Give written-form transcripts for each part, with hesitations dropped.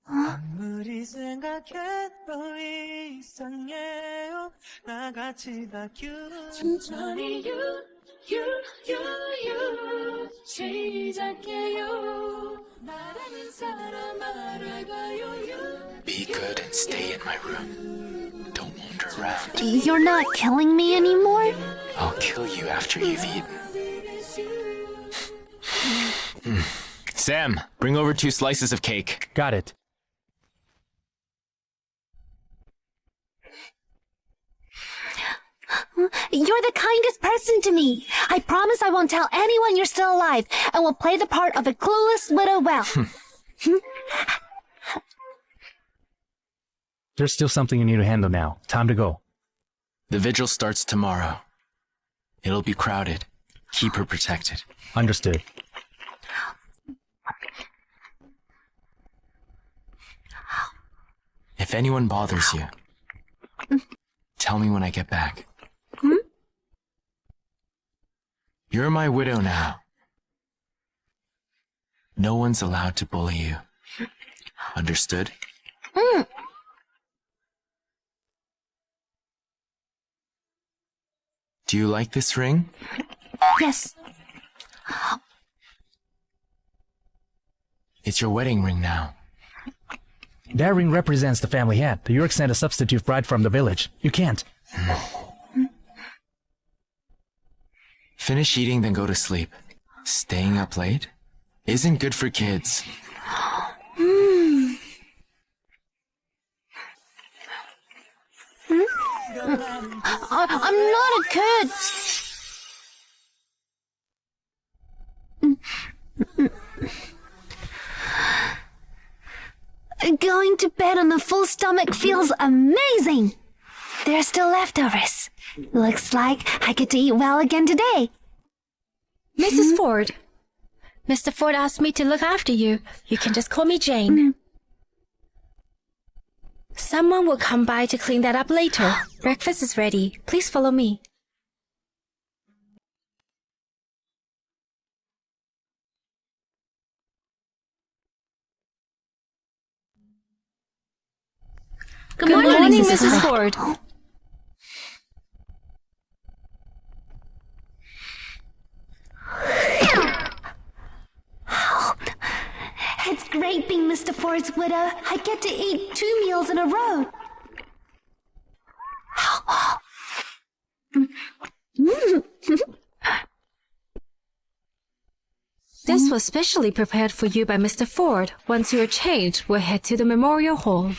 아무리 생각해도 이상해요. 나같이 다 천천히 시작해요. 말하는 사람 알아가요. Be good and stay in my room. Don't wander around. You're not killing me anymore? I'll kill you after you've eaten. Sam, bring over 2 slices of cake. Got it. You're the kindest person to me. I promise I won't tell anyone you're still alive, and will play the part of a clueless widow well. There's still something you need to handle now. Time to go. The vigil starts tomorrow. It'll be crowded. Keep her protected. Understood. If anyone bothers you, tell me when I get back. You're my widow now. No one's allowed to bully you. Understood? Do you like this ring? Yes. It's your wedding ring now. That ring represents the family hat. The York sent a substitute bride from the village. You can't. Finish eating, then go to sleep. Staying up late isn't good for kids. I'm not a kid. Going to bed on a full stomach feels amazing. There's still leftovers. Looks like I get to eat well again today. Mrs. Ford. Mr. Ford asked me to look after you. You can just call me Jane. Someone will come by to clean that up later. Breakfast is ready. Please follow me. Good morning, Mrs. Ford. It's great being Mr. Ford's widow. I get to eat 2 meals in a row. This was specially prepared for you by Mr. Ford. Once you are changed, we'll head to the memorial hall.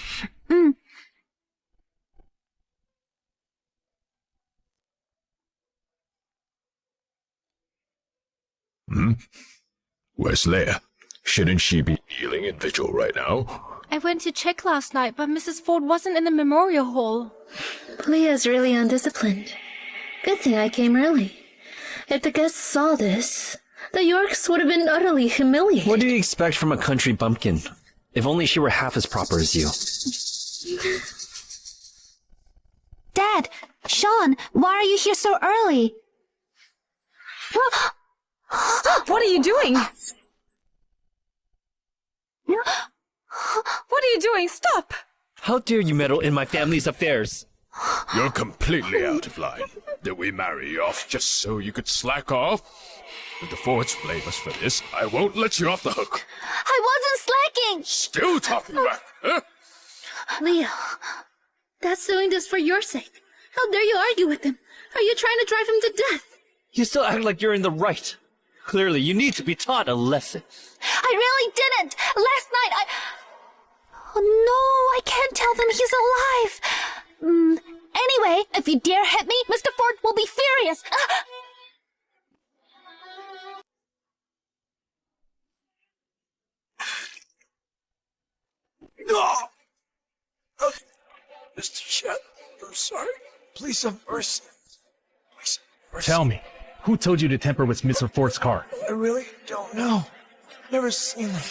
Where's Leah? Shouldn't she be kneeling in vigil right now? I went to check last night, but Mrs. Ford wasn't in the memorial hall. Leah's really undisciplined. Good thing I came early. If the guests saw this, the Yorks would have been utterly humiliated. What do you expect from a country bumpkin? If only she were half as proper as you. Dad, Sean, why are you here so early? Stop! What are you doing? What are you doing? Stop! How dare you meddle in my family's affairs? You're completely out of line. Did we marry you off just so you could slack off? If the Fords blame us for this, I won't let you off the hook. I wasn't slacking! Still talking back, huh? Leah, Dad's doing this for your sake. How dare you argue with him? Are you trying to drive him to death? You still act like you're in the right. Clearly, you need to be taught a lesson. I really didn't! Last night Oh no, I can't tell them he's alive! Anyway, if you dare hit me, Mr. Ford will be furious! No! Mr. Chet, I'm sorry. Please have mercy. Please have mercy. Tell me, who told you to tamper with Mr. Ford's car? I really don't know. Never seen them.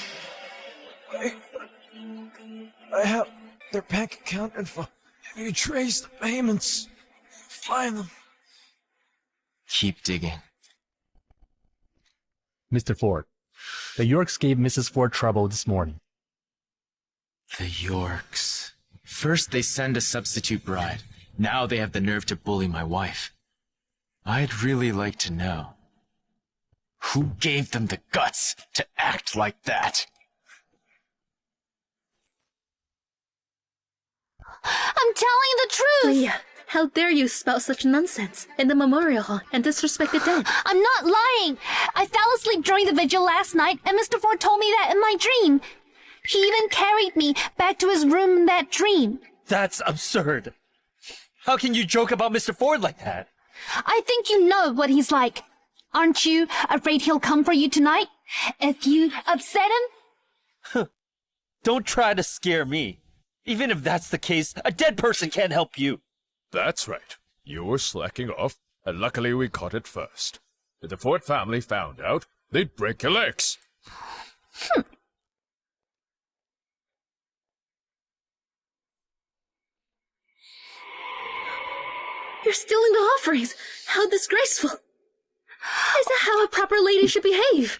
I have their bank account info. If you trace the payments, find them. Keep digging. Mr. Ford, The Yorks gave Mrs. Ford trouble this morning. The Yorks. First they send a substitute bride. Now they have the nerve to bully my wife. I'd really like to know. Who gave them the guts to act like that? I'm telling the truth! Leah, how dare you spout such nonsense in the memorial hall and disrespect the dead? I'm not lying! I fell asleep during the vigil last night, and Mr. Ford told me that in my dream. He even carried me back to his room in that dream. That's absurd. How can you joke about Mr. Ford like that? I think you know what he's like. Aren't you afraid he'll come for you tonight? If you upset him? Don't try to scare me. Even if that's the case, a dead person can't help you. That's right. You were slacking off, and luckily we caught it first. If the Ford family found out, they'd break your legs. You're stealing the offerings! How disgraceful! Is that how a proper lady should behave?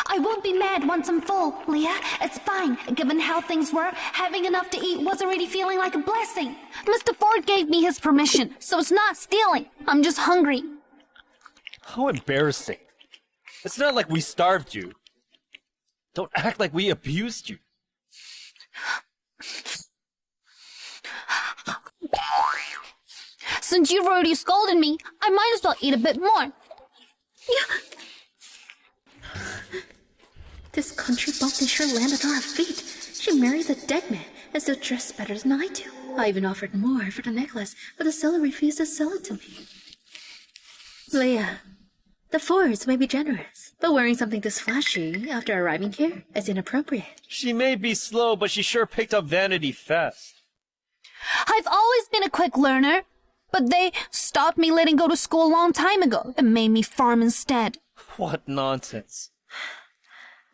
I won't be mad once I'm full, Leah. It's fine. Given how things were, having enough to eat was already feeling like a blessing. Mr. Ford gave me his permission, so it's not stealing. I'm just hungry. How embarrassing. It's not like we starved you. Don't act like we abused you. Since you've already scolded me, I might as well eat a bit more. This country bumpkin sure landed on our feet. She married the dead man and still dressed better than I do. I even offered more for the necklace, but the seller refused to sell it to me. Leah, the Fords may be generous, but wearing something this flashy after arriving here is inappropriate. She may be slow, but she sure picked up vanity fast. I've always been a quick learner, but they stopped me letting go to school a long time ago and made me farm instead. What nonsense.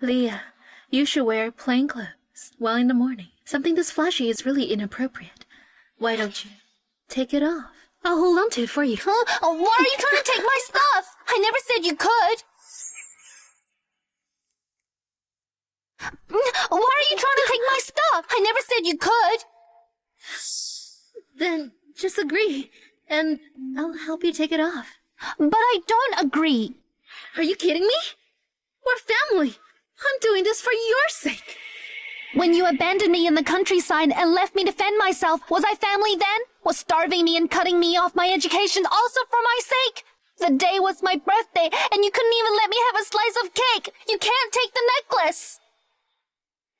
Leah, you should wear plain clothes while in the morning. Something this flashy is really inappropriate. Why don't you take it off? I'll hold on to it for you. Huh? Why are you trying to take my stuff? I never said you could. Why are you trying to take my stuff? I never said you could. Then just agree, and I'll help you take it off. But I don't agree. Are you kidding me? We're family. I'm doing this for your sake. When you abandoned me in the countryside and left me to fend myself, was I family then? Was starving me and cutting me off my education also for my sake? The day was my birthday, and you couldn't even let me have a slice of cake. You can't take the necklace.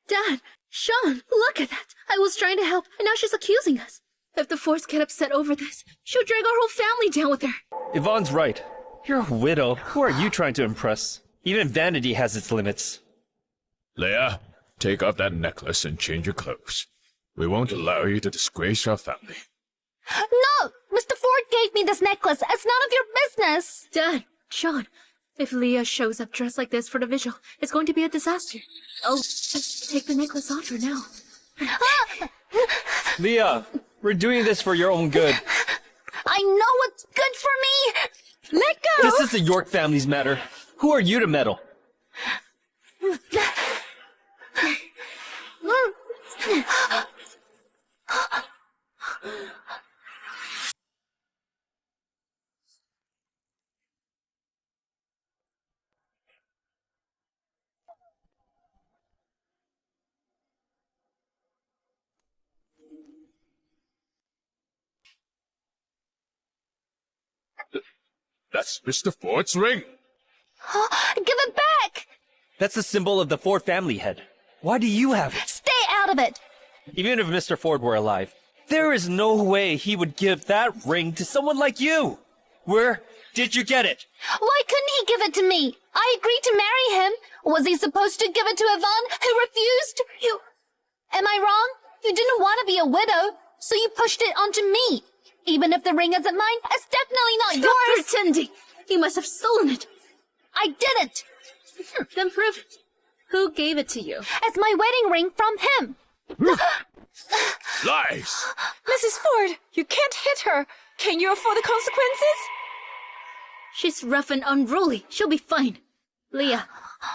Dad, Sean, look at that. I was trying to help, and now she's accusing us. If the Fords get upset over this, she'll drag our whole family down with her. Yvonne's right. You're a widow. Who are you trying to impress? Even vanity has its limits. Leah, take off that necklace and change your clothes. We won't allow you to disgrace our family. No! Mr. Ford gave me this necklace. It's none of your business. Dad, Sean, if Leah shows up dressed like this for the vigil, it's going to be a disaster. Oh, just take the necklace off for now. Leah, we're doing this for your own good. I know what's good for me. Let go. This is the York family's matter. Who are you to meddle? That's Mr. Ford's ring. Give it back. That's the symbol of the Ford family head. Why do you have it? Stay out of it. Even if Mr. Ford were alive, there is no way he would give that ring to someone like you. Where did you get it? Why couldn't he give it to me? I agreed to marry him. Was he supposed to give it to Yvonne, who refused? Am I wrong? You didn't want to be a widow, so you pushed it onto me. Even if the ring isn't mine, it's definitely not Stop yours. pretending. You must have stolen it. I didn't. Then prove it. Who gave it to you? It's my wedding ring from him. Lies! Mrs. Ford, you can't hit her. Can you afford the consequences? She's rough and unruly. She'll be fine. Leah,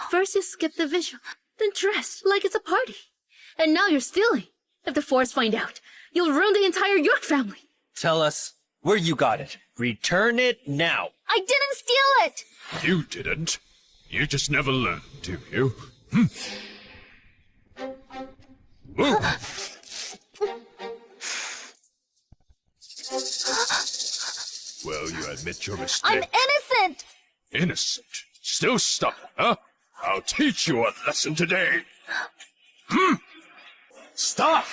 First you skipped the visual, then dressed like it's a party. And now you're stealing. If the Fords find out, you'll ruin the entire York family. Tell us where you got it. Return it now. I didn't steal it! You didn't. You just never learned, do you? Move! Well, you admit your mistake. I'm innocent! Innocent? Still stubborn, huh? I'll teach you a lesson today. Stop!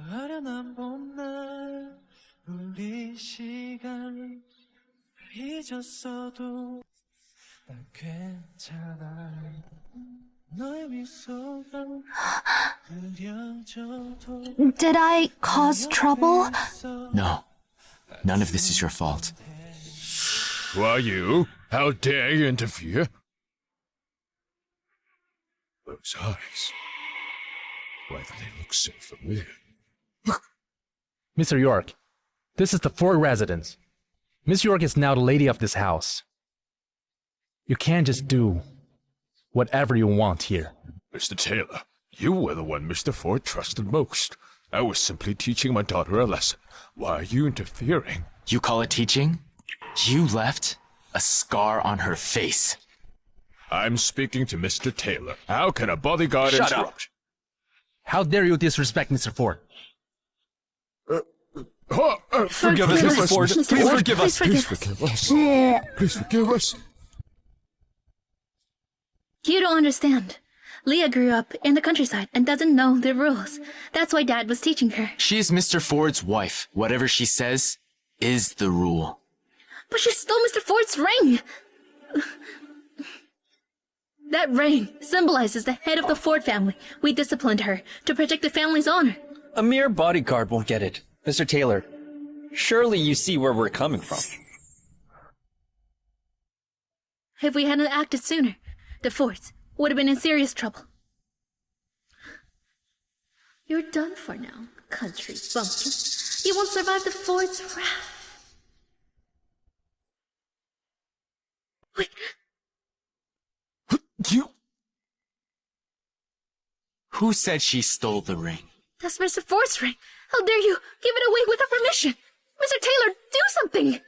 아련한 봄날 우리 시간 잊었어도 난 괜찮아 너의 미소가 그려져도 Did I cause trouble? No. None of this is your fault. Who are you? How dare you interfere? Those eyes. Why do they look so familiar? Mr. York, this is the Ford residence. Miss York is now the lady of this house. You can't just do whatever you want here. Mr. Taylor, you were the one Mr. Ford trusted most. I was simply teaching my daughter a lesson. Why are you interfering? You call it teaching? You left a scar on her face. I'm speaking to Mr. Taylor. How can a bodyguard Shut interrupt? How dare you disrespect Mr. Ford? Forgive us, Mr. Ford. Please forgive us. Please forgive us. Please forgive us. You don't understand. Leah grew up in the countryside and doesn't know the rules. That's why Dad was teaching her. She's Mr. Ford's wife. Whatever she says is the rule. But she stole Mr. Ford's ring! That ring symbolizes the head of the Ford family. We disciplined her to protect the family's honor. A mere bodyguard won't get it. Mr. Taylor, surely you see where we're coming from. If we hadn't acted sooner, the Fords would have been in serious trouble. You're done for now, country bumpkin. You won't survive the Fords' wrath. Wait, You... Who said she stole the ring? that's Mr. Ford's ring. How dare you give it away without permission? Mr. Taylor, do something!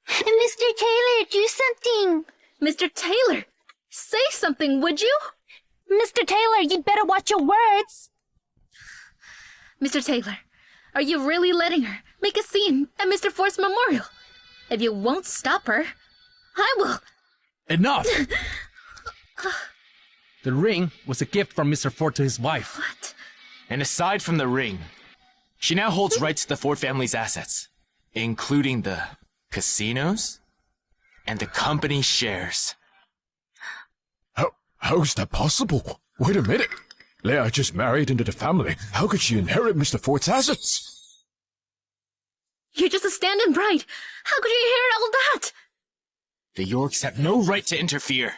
Mr. Taylor, do something! Mr. Taylor, say something, would you? Mr. Taylor, you'd better watch your words! Mr. Taylor, are you really letting her make a scene at Mr. Ford's memorial? If you won't stop her, I will. Enough! The ring was a gift from Mr. Ford to his wife. What? And aside from the ring, she now holds rights to the Ford family's assets, including the casinos and the company shares. How's that possible? Wait a minute. Leah just married into the family. How could she inherit Mr. Ford's assets? You're just a stand-in bride. How could you inherit all that? The Yorks have no right to interfere.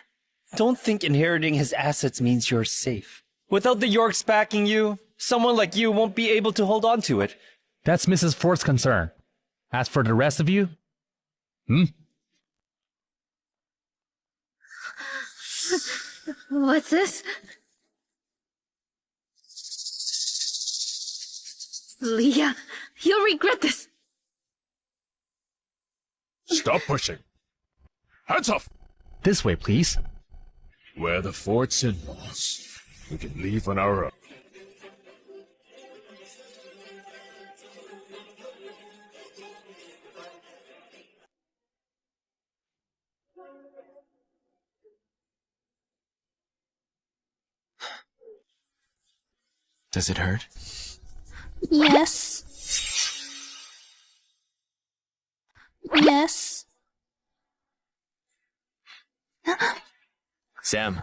Don't think inheriting his assets means you're safe. Without the Yorks backing you, someone like you won't be able to hold on to it. That's Mrs. Ford's concern. As for the rest of you, What's this? Leah, you'll regret this. Stop pushing. Hands off. this way, please. We're the Ford's in-laws. We can leave on our own. Does it hurt? Yes. Yes. Sam,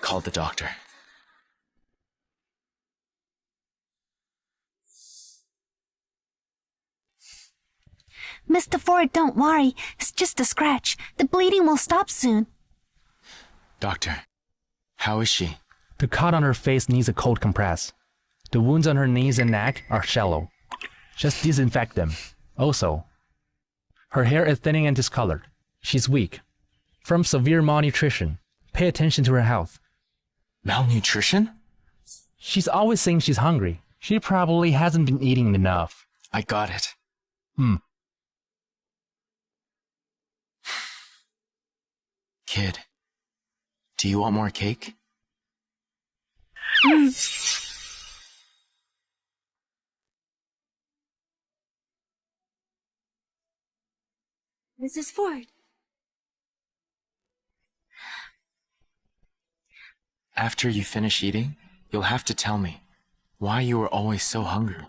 call the doctor. Mr. Ford, don't worry. It's just a scratch. The bleeding will stop soon. Doctor, how is she? The cut on her face needs a cold compress. The wounds on her knees and neck are shallow. Just disinfect them. Also, her hair is thinning and discolored. She's weak. From severe malnutrition. Pay attention to her health. Malnutrition? She's always saying she's hungry. She probably hasn't been eating enough. I got it. Kid, do you want more cake? Mrs. Ford. After you finish eating, you'll have to tell me why you were always so hungry.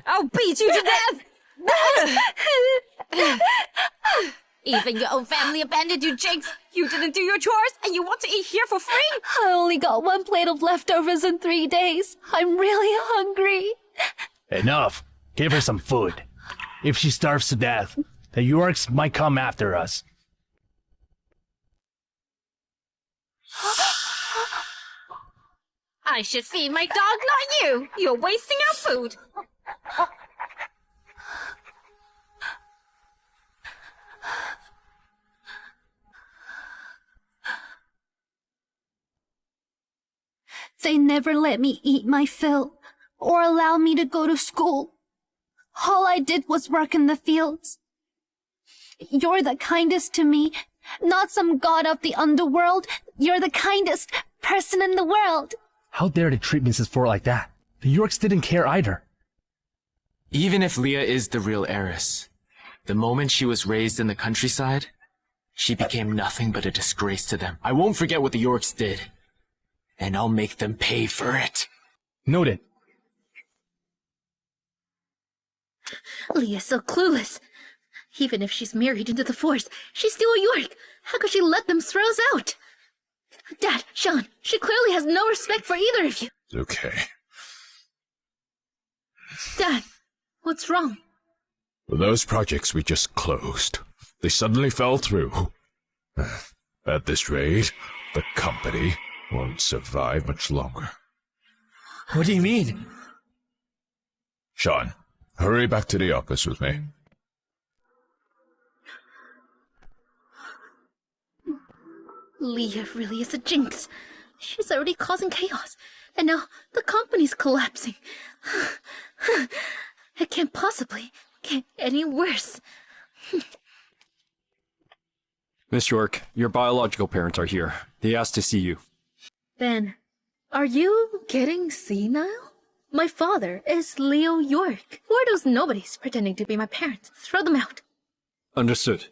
I'll beat you to death! Even your own family abandoned you, Jinx. You didn't do your chores, and you want to eat here for free? I only got 1 plate of leftovers in 3 days. I'm really hungry. Enough. Give her some food. If she starves to death, the Yorks might come after us. I should feed my dog, not you. You're wasting our food. They never let me eat my fill or allow me to go to school. All I did was work in the fields. You're the kindest to me, not some god of the underworld. You're the kindest person in the world. How dare they treat Mrs. Ford like that? The Yorks didn't care either. Even if Leah is the real heiress, the moment she was raised in the countryside, she became nothing but a disgrace to them. I won't forget what the Yorks did, and I'll make them pay for it. Noted. Leah's so clueless. Even if she's married into the force, she's still a York. How could she let them throw us out? Dad, Sean, she clearly has no respect for either of you. Okay. Dad, what's wrong? Those projects we just closed, they suddenly fell through. At this rate, the company won't survive much longer. What do you mean? Sean, hurry back to the office with me. Leah really is a jinx. She's already causing chaos, and now the company's collapsing. It can't possibly get any worse. Miss York, your biological parents are here. They asked to see you. Ben, are you getting senile? My father is Leah York. Who are those nobodies pretending to be my parents? Throw them out. Understood.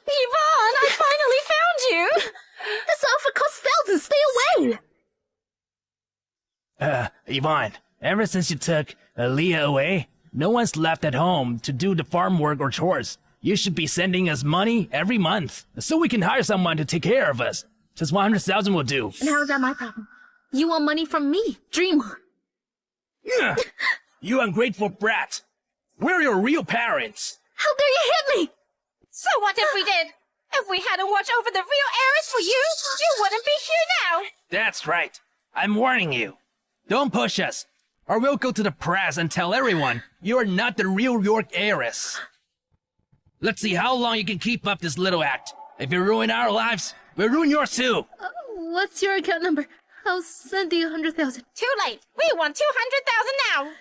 Yvonne, I finally found you! This outfit costs thousands. Stay away! Yvonne, ever since you took Leah away, no one's left at home to do the farm work or chores. You should be sending us money every month so we can hire someone to take care of us. Just 100,000 will do. And how is that my problem? You want money from me, dream on. You ungrateful brat. We're your real parents. How dare you hit me? So what if we did? If we hadn't watched over the real heiress for you, you wouldn't be here now. That's right. I'm warning you. Don't push us, or we'll go to the press and tell everyone you're not the real York heiress. Let's see how long you can keep up this little act. If you ruin our lives, we'll ruin yours too. What's your account number? I'll send you 100,000. Too late. We want 200,000 now.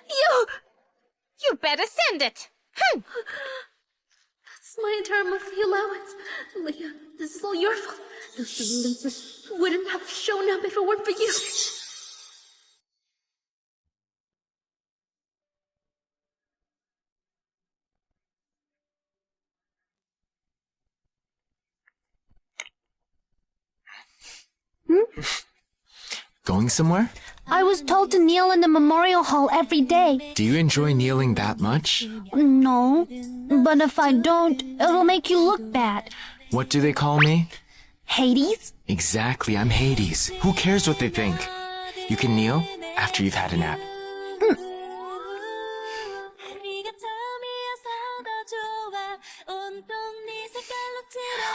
You better send it. That's my entire monthly allowance. Leah, this is all your fault. Those delinquents wouldn't have shown up if it weren't for you. Going somewhere? I was told to kneel in the memorial hall every day. Do you enjoy kneeling that much? No, but if I don't, it'll make you look bad. What do they call me? Hades? Exactly, I'm Hades. Who cares what they think? You can kneel after you've had a nap.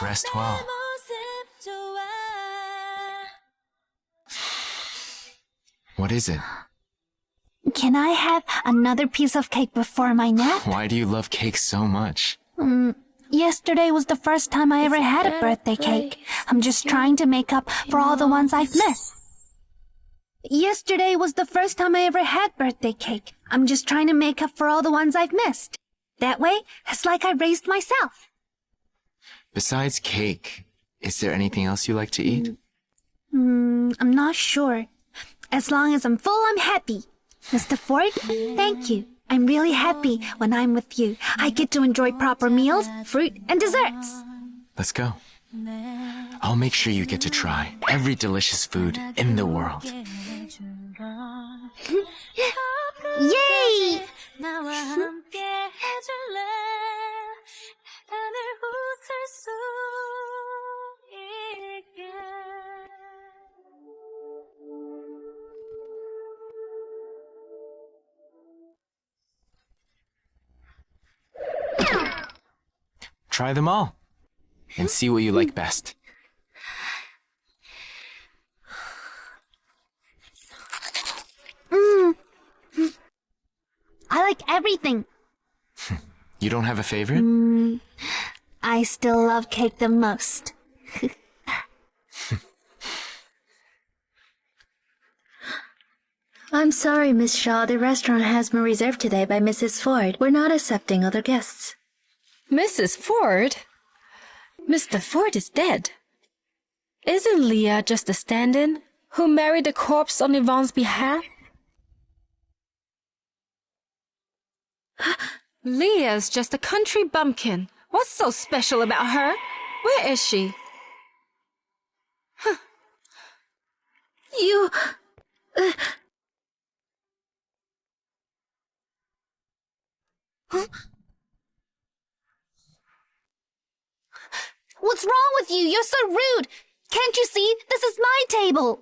Rest well. What is it? Can I have another piece of cake before my nap? Why do you love cake so much? Yesterday was the first time I ever had a birthday cake. I'm just trying to make up for all the ones I've missed. Yesterday was the first time I ever had birthday cake. I'm just trying to make up for all the ones I've missed. That way, it's like I raised myself. Besides cake, is there anything else you like to eat? I'm not sure. As long as I'm full, I'm happy. Mr. Ford, thank you. I'm really happy when I'm with you. I get to enjoy proper meals, fruit, and desserts. Let's go. I'll make sure you get to try every delicious food in the world. Yay! Try them all and see what you like best. I like everything. You don't have a favorite? I still love cake the most. I'm sorry, Miss Shaw. The restaurant has been reserved today by Mrs. Ford. We're not accepting other guests. Mrs. Ford? Mr. Ford is dead. Isn't Leah just a stand-in who married the corpse on Yvonne's behalf? Leah's just a country bumpkin. What's so special about her? Where is she? You... What's wrong with you? You're so rude. Can't you see? This is my table.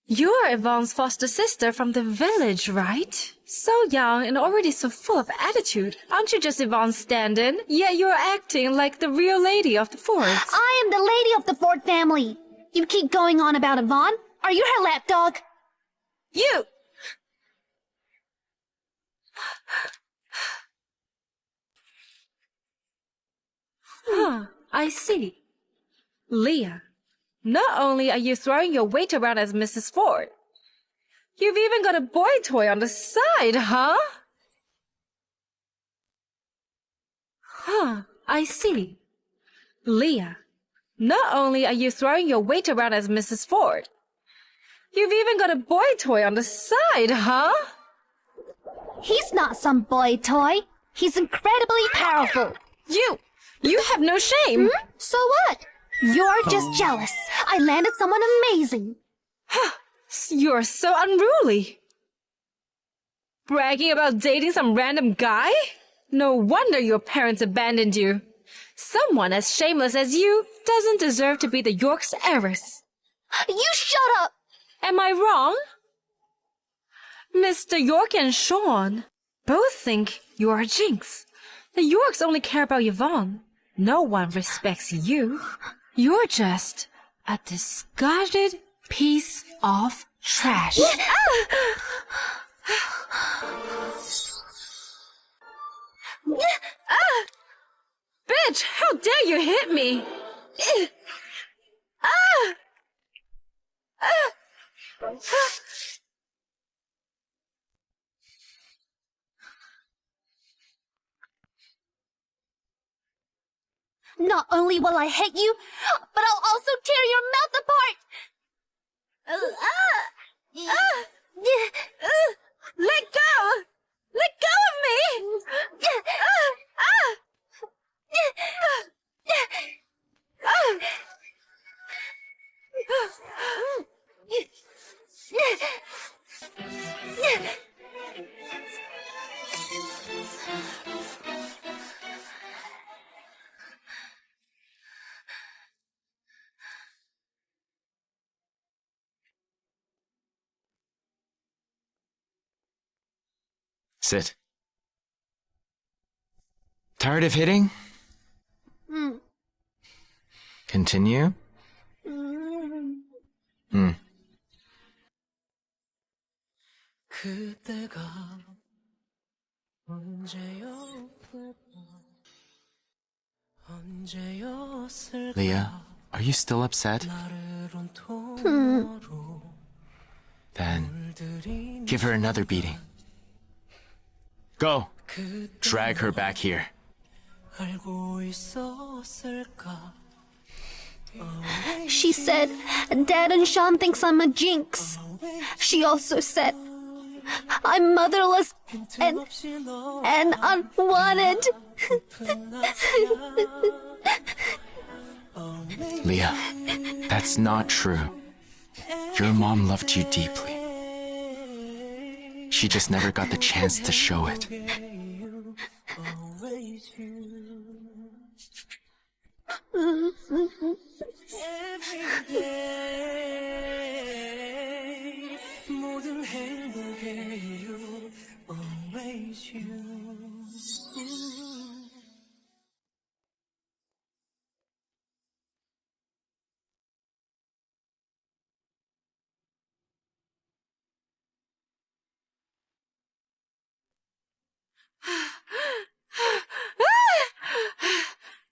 You're Yvonne's foster sister from the village, right? So young and already so full of attitude. Aren't you just Yvonne's stand-in? Yet you're acting like the real lady of the Fords. I am the lady of the Ford family. You keep going on about Yvonne. Are you her lapdog? You! I see. Leah, not only are you throwing your weight around as Mrs. Ford, you've even got a boy toy on the side, huh? I see. Leah, not only are you throwing your weight around as Mrs. Ford, you've even got a boy toy on the side, huh? He's not some boy toy. He's incredibly powerful. You have no shame. So what? You're just jealous. I landed someone amazing. You're so unruly. Bragging about dating some random guy? No wonder your parents abandoned you. Someone as shameless as you doesn't deserve to be the York's heiress. You shut up! Am I wrong? Mr. York and Sean both think you're a jinx. The Yorks only care about Yvonne. No one respects you. You're just a discarded piece of trash. Bitch, how dare you hit me? Not only will I hit you, but I'll also tear your mouth apart! Let go! Let go of me! Sit. Tired of hitting? Continue. Leah, are you still upset? Then give her another beating. Go. Drag her back here. She said, Dad and Sean thinks I'm a jinx. She also said, I'm motherless and unwanted. Leah, that's not true. Your mom loved you deeply. She just never got the chance to show it.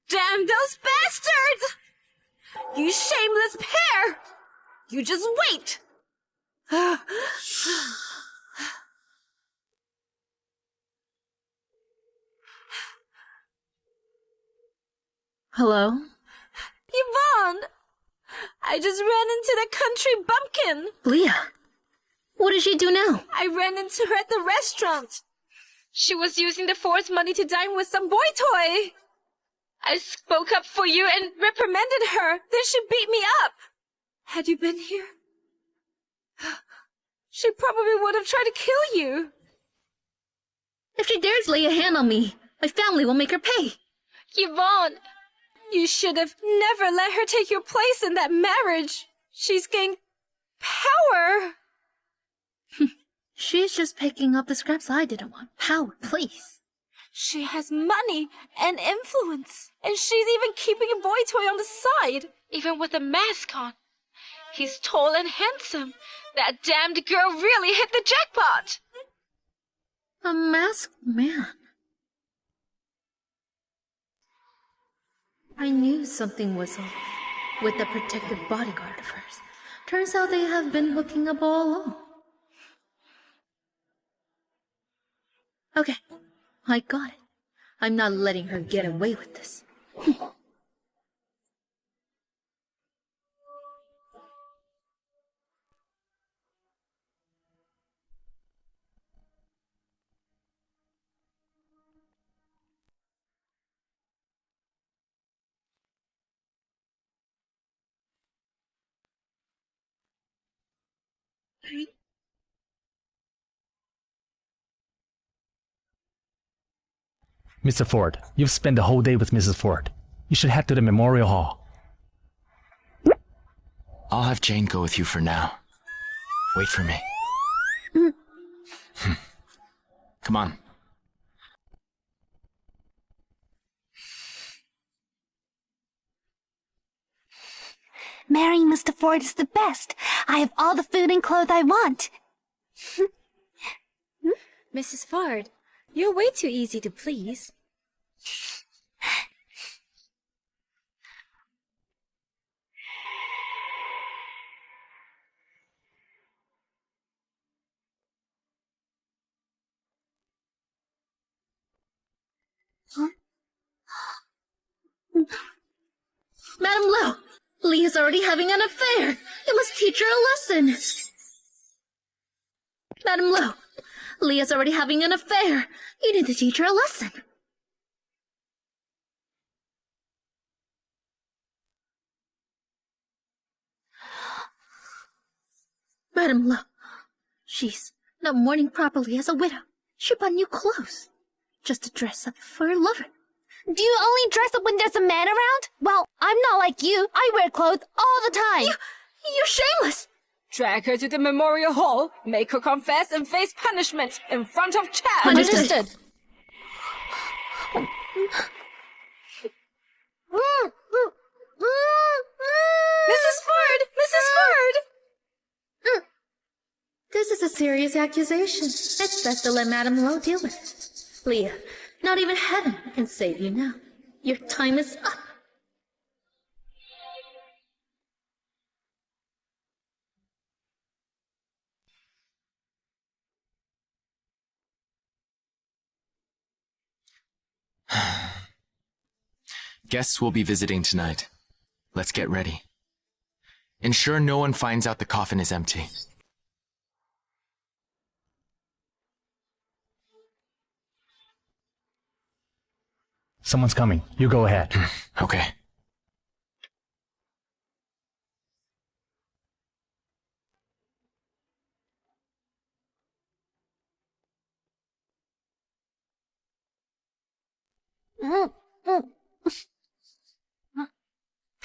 Damn those bastards! You shameless pair! You just wait! Hello? Yvonne! I just ran into the country bumpkin! Leah, what did she do now? I ran into her at the restaurant. She was using the forced money to dine with some boy toy. I spoke up for you and reprimanded her. Then she beat me up. Had you been here, she probably would have tried to kill you. If she dares lay a hand on me, my family will make her pay. Yvonne, you should have never let her take your place in that marriage. She's gained power. She's just picking up the scraps I didn't want. Power, please. She has money and influence. And she's even keeping a boy toy on the side, even with a mask on. He's tall and handsome. That damned girl really hit the jackpot. A masked man. I knew something was off with the protective bodyguard of hers. Turns out they have been hooking up all along. Okay, I got it. I'm not letting her get away with this. Mr. Ford, you've spent the whole day with Mrs. Ford. You should head to the memorial hall. I'll have Jane go with you for now. Wait for me. Come on. Marrying Mr. Ford is the best. I have all the food and clothes I want. Mrs. Ford, you're way too easy to please. Madam Lowe, Leah's already having an affair. You must teach her a lesson. Madam Lowe, Leah's already having an affair. You need to teach her a lesson. Madam Lowe, she's not mourning properly as a widow. She bought new clothes just to dress up for her lover. Do you only dress up when there's a man around? Well, I'm not like you. I wear clothes all the time. You're shameless. Drag her to the memorial hall, make her confess and face punishment in front of Chad. Understood. Mrs. Ford! Mrs. Ford! This is a serious accusation. It's best to let Madame Lowe deal with it. Leah, not even heaven can save you now. Your time is up. Guests will be visiting tonight. Let's get ready. Ensure no one finds out the coffin is empty. Someone's coming. You go ahead. Okay.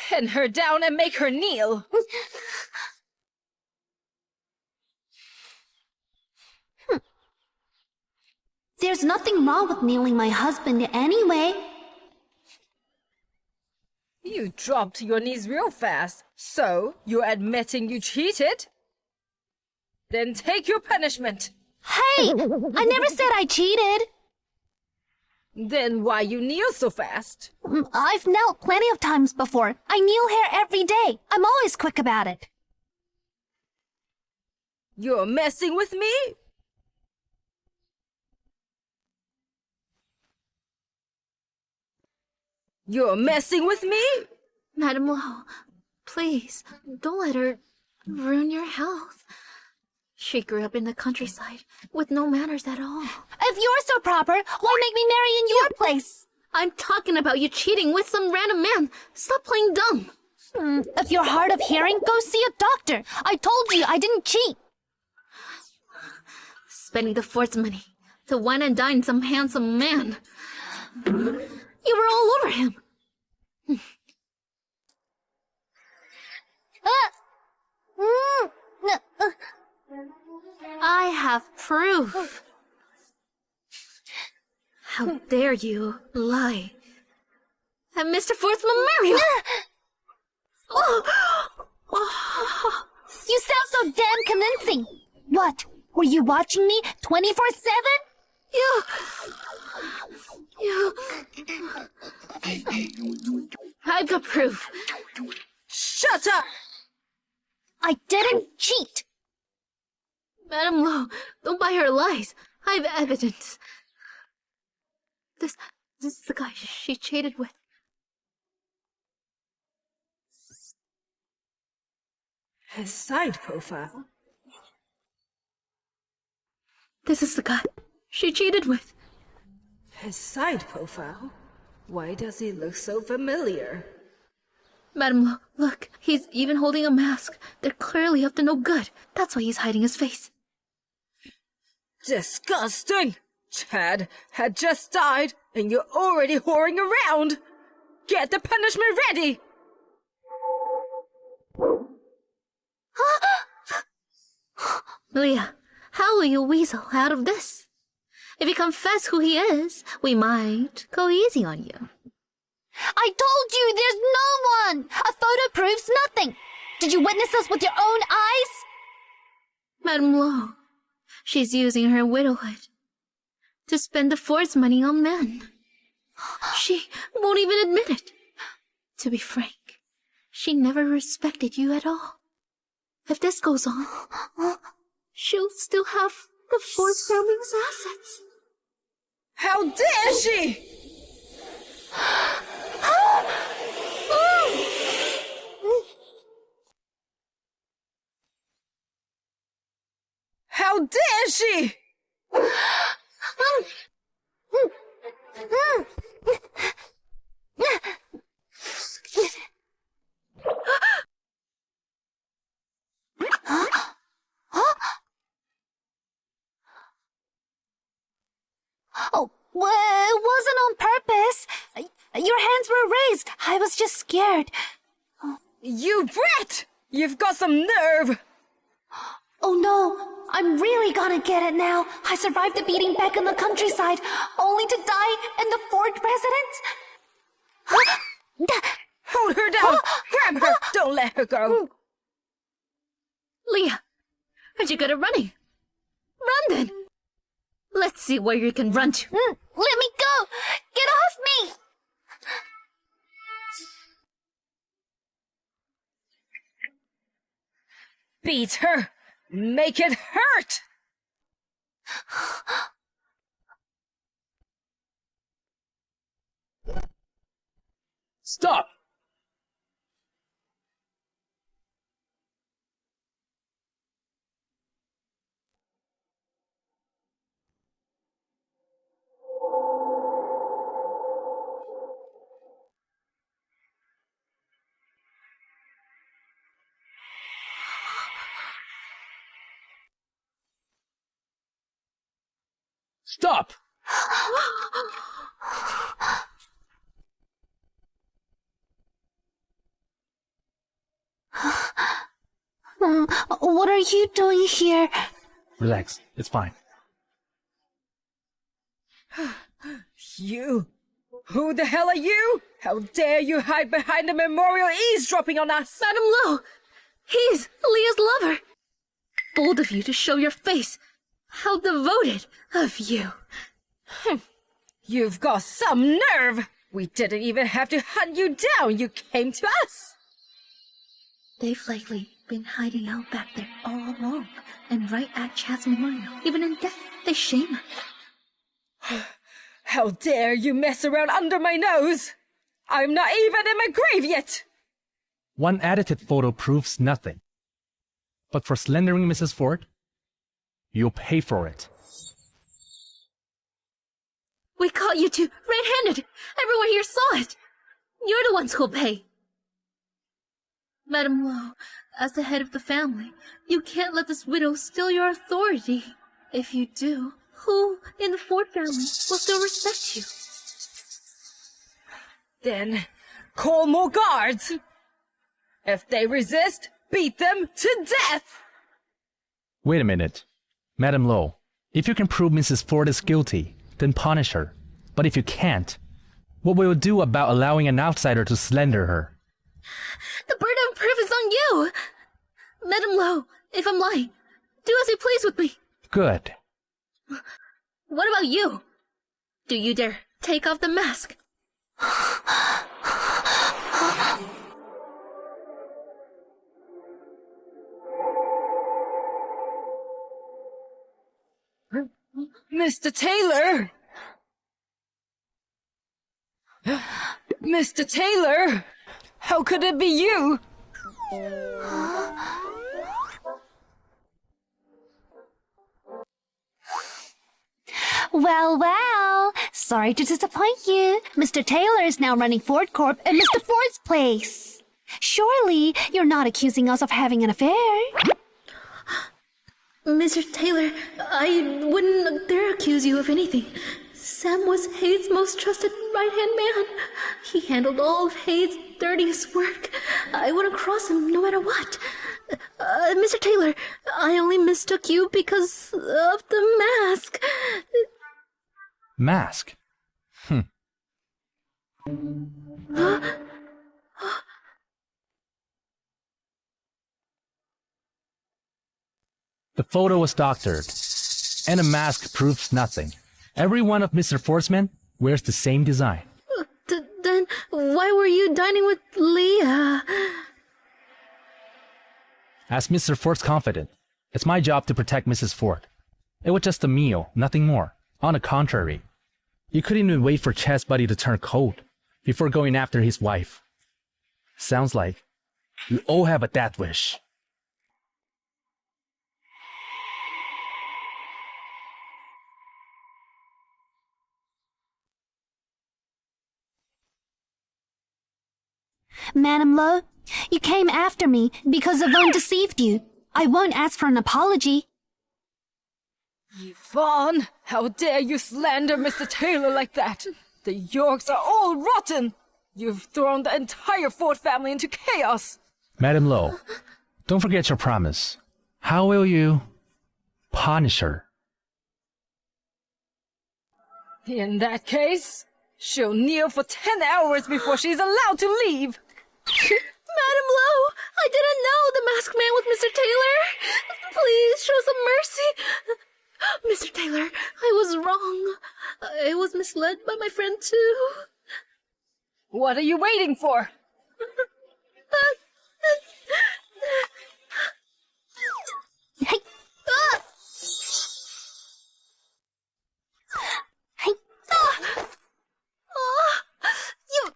Pin her down and make her kneel. There's nothing wrong with kneeling my husband anyway. You dropped to your knees real fast. So, you're admitting you cheated? Then take your punishment. Hey! I never said I cheated. Then why you kneel so fast? I've knelt plenty of times before. I kneel here every day. I'm always quick about it. You're messing with me? You're messing with me? Madame Lowe, please, don't let her ruin your health. She grew up in the countryside with no manners at all. If you're so proper, why make me marry in your place? I'm talking about you cheating with some random man. Stop playing dumb. If you're hard of hearing, go see a doctor. I told you I didn't cheat. Spending the fort's money to wine and dine some handsome man. You were all over him. I have proof. How dare you lie at Mr. Ford's memorial? You sound so damn convincing. What? Were you watching me 24/7? I've got proof. Shut up! I didn't cheat. Madame Lowe, don't buy her lies. I've evidence. This is the guy she cheated with. His side profile? This is the guy she cheated with. His side profile? Why does he look so familiar? Madame Lowe, look, he's even holding a mask. They're clearly up to no good. That's why he's hiding his face. Disgusting! Chad had just died, and you're already whoring around! Get the punishment ready! Leah, how will you weasel out of this? If you confess who he is, we might go easy on you. I told you there's no one. A photo proves nothing. Did you witness this with your own eyes? Madame Lowe, she's using her widowhood to spend the fort's money on men. She won't even admit it. To be frank, she never respected you at all. If this goes on, she'll still have the fort's family's assets. How dare she! How dare she! Oh, well, it wasn't on purpose. Your hands were raised. I was just scared. You brat! You've got some nerve! gonna get it now. I survived the beating back in the countryside, only to die in the fort residence. Hold her down! Grab her! Don't let her go! Leah, aren't you good at running? Run then! Let's see where you can run to. Let me go! Get off me! Beat her! Make it hurt! Stop! Stop! What are you doing here? Relax, it's fine. You! Who the hell are you? How dare you hide behind the memorial eavesdropping on us? Madam Lowe! He's Leah's lover! Bold of you to show your face. How devoted of you. You've got some nerve! We didn't even have to hunt you down, you came to us! They've likely been hiding out back there all along, and right at Chad's memorial. Even in death, they shame her. How dare you mess around under my nose! I'm not even in my grave yet! One edited photo proves nothing. But for slandering Mrs. Ford, you'll pay for it. We caught you two red-handed. Everyone here saw it. You're the ones who'll pay. Madam Lowe, as the head of the family, you can't let this widow steal your authority. If you do, who in the Ford family will still respect you? Then, call more guards! If they resist, beat them to death! Wait a minute. Madam Lowe, if you can prove Mrs. Ford is guilty, then punish her. But if you can't, what will you do about allowing an outsider to slander her? The burden of proof is on you! Madam Lowe, if I'm lying, do as you please with me. Good. What about you? Do you dare take off the mask? Mr. Taylor! Mr. Taylor! How could it be you? Well, sorry to disappoint you. Mr. Taylor is now running Ford Corp in Mr. Ford's place. Surely you're not accusing us of having an affair? Mr. Taylor, I wouldn't dare accuse you of anything. Sam was Hade's most trusted right-hand man. He handled all of Hade's dirtiest work. I wouldn't cross him no matter what. Mr. Taylor, I only mistook you because of the mask. Mask? The photo was doctored, and the mask proves nothing. Every one of Mr. Ford's men wears the same design. Then why were you dining with Leah? As Mr. Ford's confidant, it's my job to protect Mrs. Ford. It was just a meal, nothing more. On the contrary, you couldn't even wait for Chad's buddy to turn cold before going after his wife. Sounds like we all have a death wish. Madam Lowe, you came after me because Yvonne deceived you. I won't ask for an apology. Yvonne, how dare you slander Mr. Taylor like that? The Yorks are all rotten! You've thrown the entire Ford family into chaos! Madam Lowe, don't forget your promise. How will you punish her. In that case, she'll kneel for 10 hours before she's allowed to leave. Madam Lowe, I didn't know the masked man was Mr. Taylor. Please show some mercy. Mr. Taylor, I was wrong. I was misled by my friend too. What are you waiting for? Hey. Hey.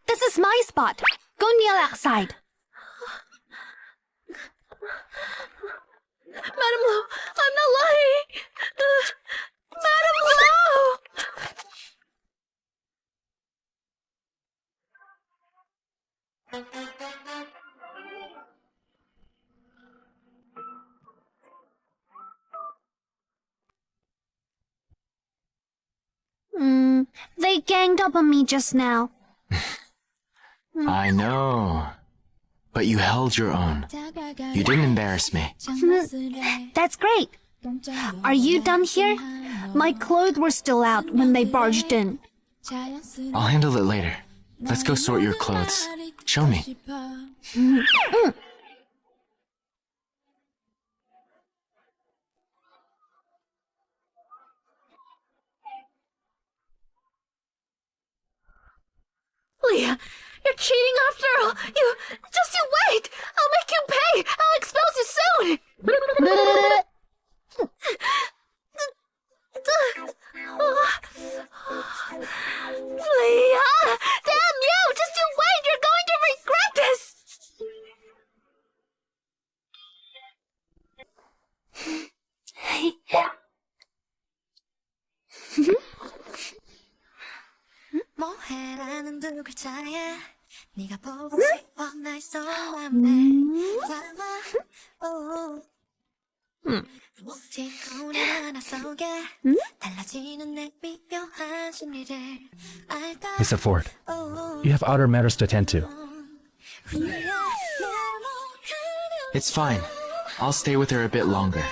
This is my spot. Go kneel outside. Madam Lowe, I'm not lying. Madam Lowe! They ganged up on me just now. I know. But you held your own. You didn't embarrass me. That's great. Are you done here? My clothes were still out when they barged in. I'll handle it later. Let's go sort your clothes. Show me. Leah, you're cheating after all. You wait. I'll make you pay. I'll expose you soon. Leah, damn you! Just you wait. You're going to regret this. 뭐해라는 두 글자에 네가 보고 싶어 날 속맘에 담아 모티콘 하나 속에 달라지는 내 미묘한 심리를 알까. Mr. Ford, you have other matters to attend to. It's fine. I'll stay with her a bit longer.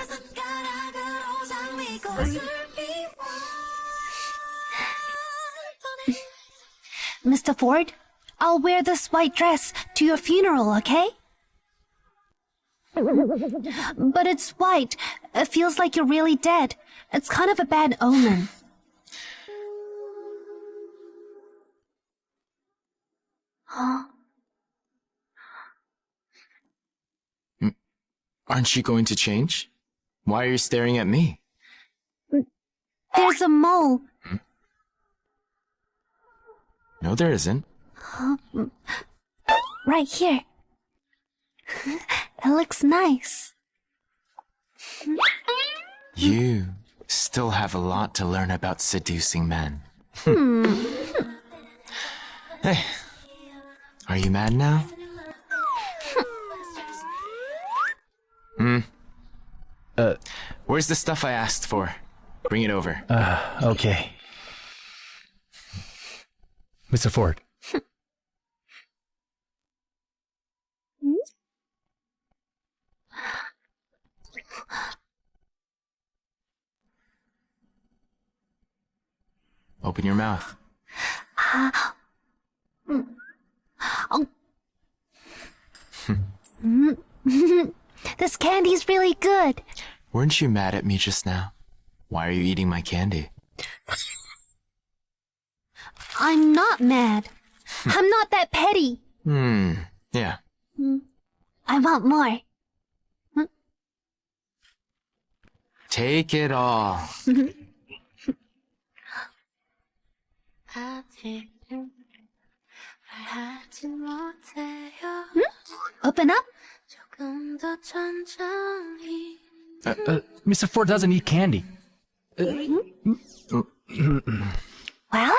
Mr. Ford, I'll wear this white dress to your funeral, okay? But it's white. It feels like you're really dead. It's kind of a bad omen. Aren't you going to change? Why are you staring at me? There's a mole. No, there isn't. Right here. It looks nice. You still have a lot to learn about seducing men. Hey, are you mad now? Where's the stuff I asked for? Bring it over. Okay. Mr. Ford. Open your mouth. This candy's really good. Weren't you mad at me just now? Why are you eating my candy? I'm not mad. I'm not that petty. Yeah. I want more. Take it all. Open up. Mr. Ford doesn't eat candy. Well?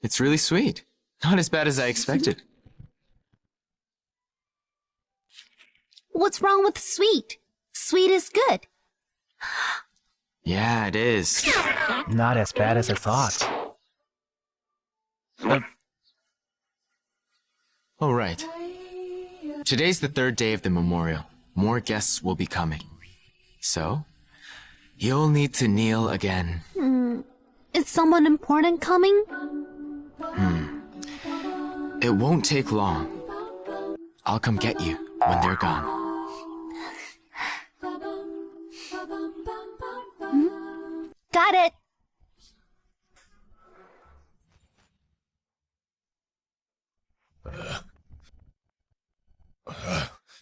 It's really sweet. Not as bad as I expected. What's wrong with sweet? Sweet is good. Yeah, it is. Not as bad as I thought. Oh, right. Today's the third day of the memorial. more guests will be coming. So, you'll need to kneel again. Is someone important coming? It won't take long. I'll come get you when they're gone. Got it.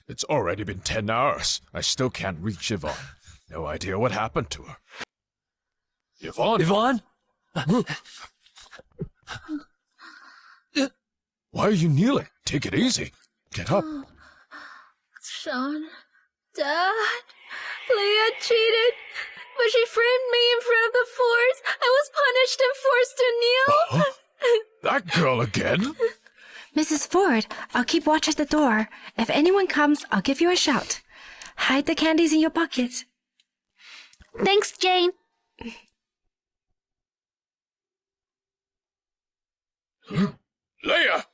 It's already been 10 hours. I still can't reach Yvonne. No idea what happened to her. Yvonne? Yvonne? Why are you kneeling? Take it easy. Get up. Sean, Dad, Leah cheated, but she framed me in front of the force. I was punished and forced to kneel. That girl again? Mrs. Ford, I'll keep watch at the door. If anyone comes, I'll give you a shout. Hide the candies in your pocket. Thanks, Jane. Leah!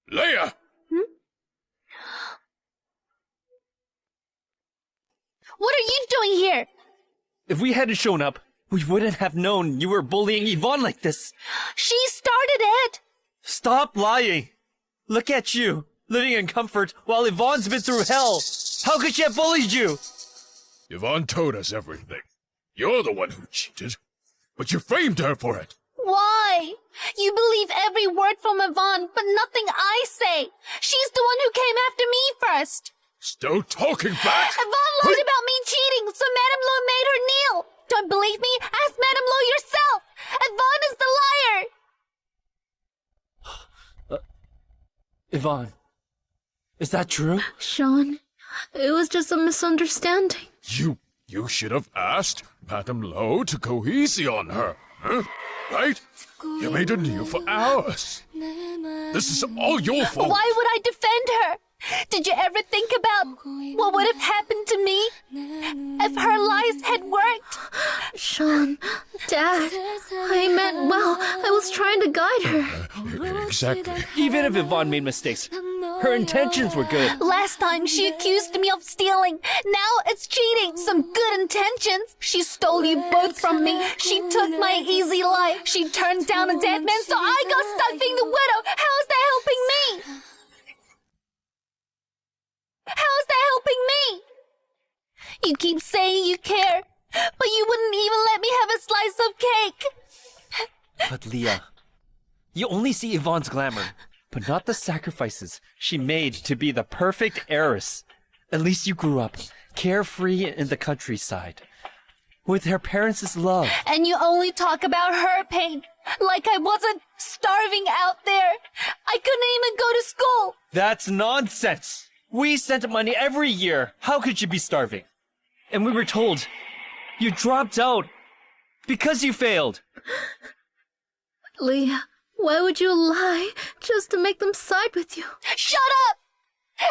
Leah! What are you doing here? If we hadn't shown up, we wouldn't have known you were bullying Yvonne like this. She started it. Stop lying. Look at you, living in comfort while Yvonne's been through hell. How could she have bullied you? Yvonne told us everything. You're the one who cheated. But you framed her for it. Why? You believe every word from Yvonne, but nothing I say. She's the one who came after me first. Still talking back? Yvonne lied about me cheating, so Madame Lo made her kneel. Don't believe me? Ask Madame Lo yourself. Yvonne is the liar. Yvonne, is that true? Sean, it was just a misunderstanding. You should have asked Madame Lo to go easy on her. Huh? Right? You made her kneel for hours. This is all your fault. Why would I defend her? Did you ever think about what would have happened to me if her lies had worked? Sean, Dad, I meant well. I was trying to guide her. Exactly. Even if Yvonne made mistakes, her intentions were good. Last time she accused me of stealing. Now it's cheating. Some good intentions. She stole you both from me. She took my easy life. She turned down a dead man, so I got stuck being the widow. How is that helping me? How is that helping me? You keep saying you care, but you wouldn't even let me have a slice of cake. But Leah, you only see Yvonne's glamour, but not the sacrifices she made to be the perfect heiress. At least you grew up carefree in the countryside, with her parents' love. And you only talk about her pain, like I wasn't starving out there. I couldn't even go to school. That's nonsense. We sent money every year. How could you be starving? And we were told you dropped out because you failed. Leah, why would you lie just to make them side with you? Shut up!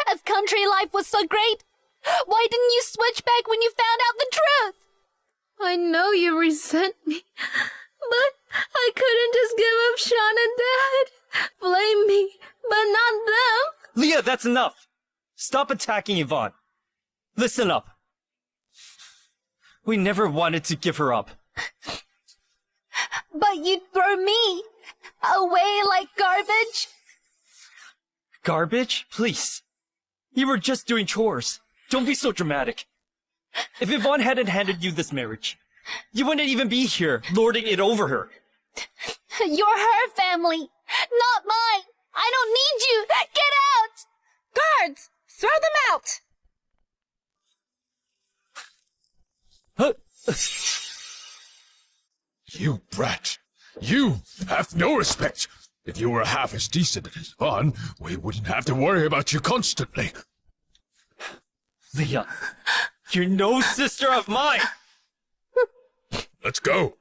If country life was so great, why didn't you switch back when you found out the truth? I know you resent me, but I couldn't just give up Sean and Dad. Blame me, but not them. Leah, that's enough. Stop attacking Yvonne. Listen up. We never wanted to give her up. But you'd throw me away like garbage? Garbage? Please. You were just doing chores. Don't be so dramatic. If Yvonne hadn't handed you this marriage, you wouldn't even be here, lording it over her. You're her family, not mine. I don't need you. Get out! Guards! Throw them out! You brat. You have no respect. If you were half as decent as Yvonne, we wouldn't have to worry about you constantly. Leah, you're no sister of mine! Let's go.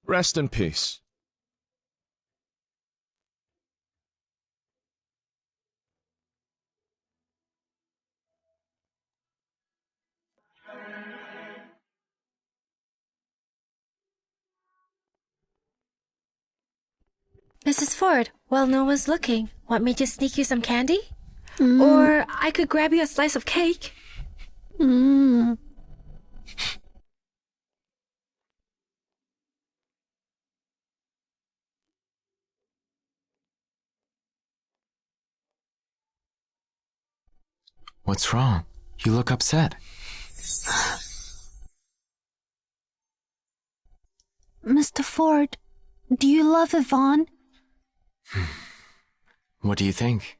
Rest in peace. Mrs. Ford, while no one's looking, want me to sneak you some candy? Or I could grab you a slice of cake. What's wrong? You look upset. Mr. Ford, do you love Yvonne? What do you think?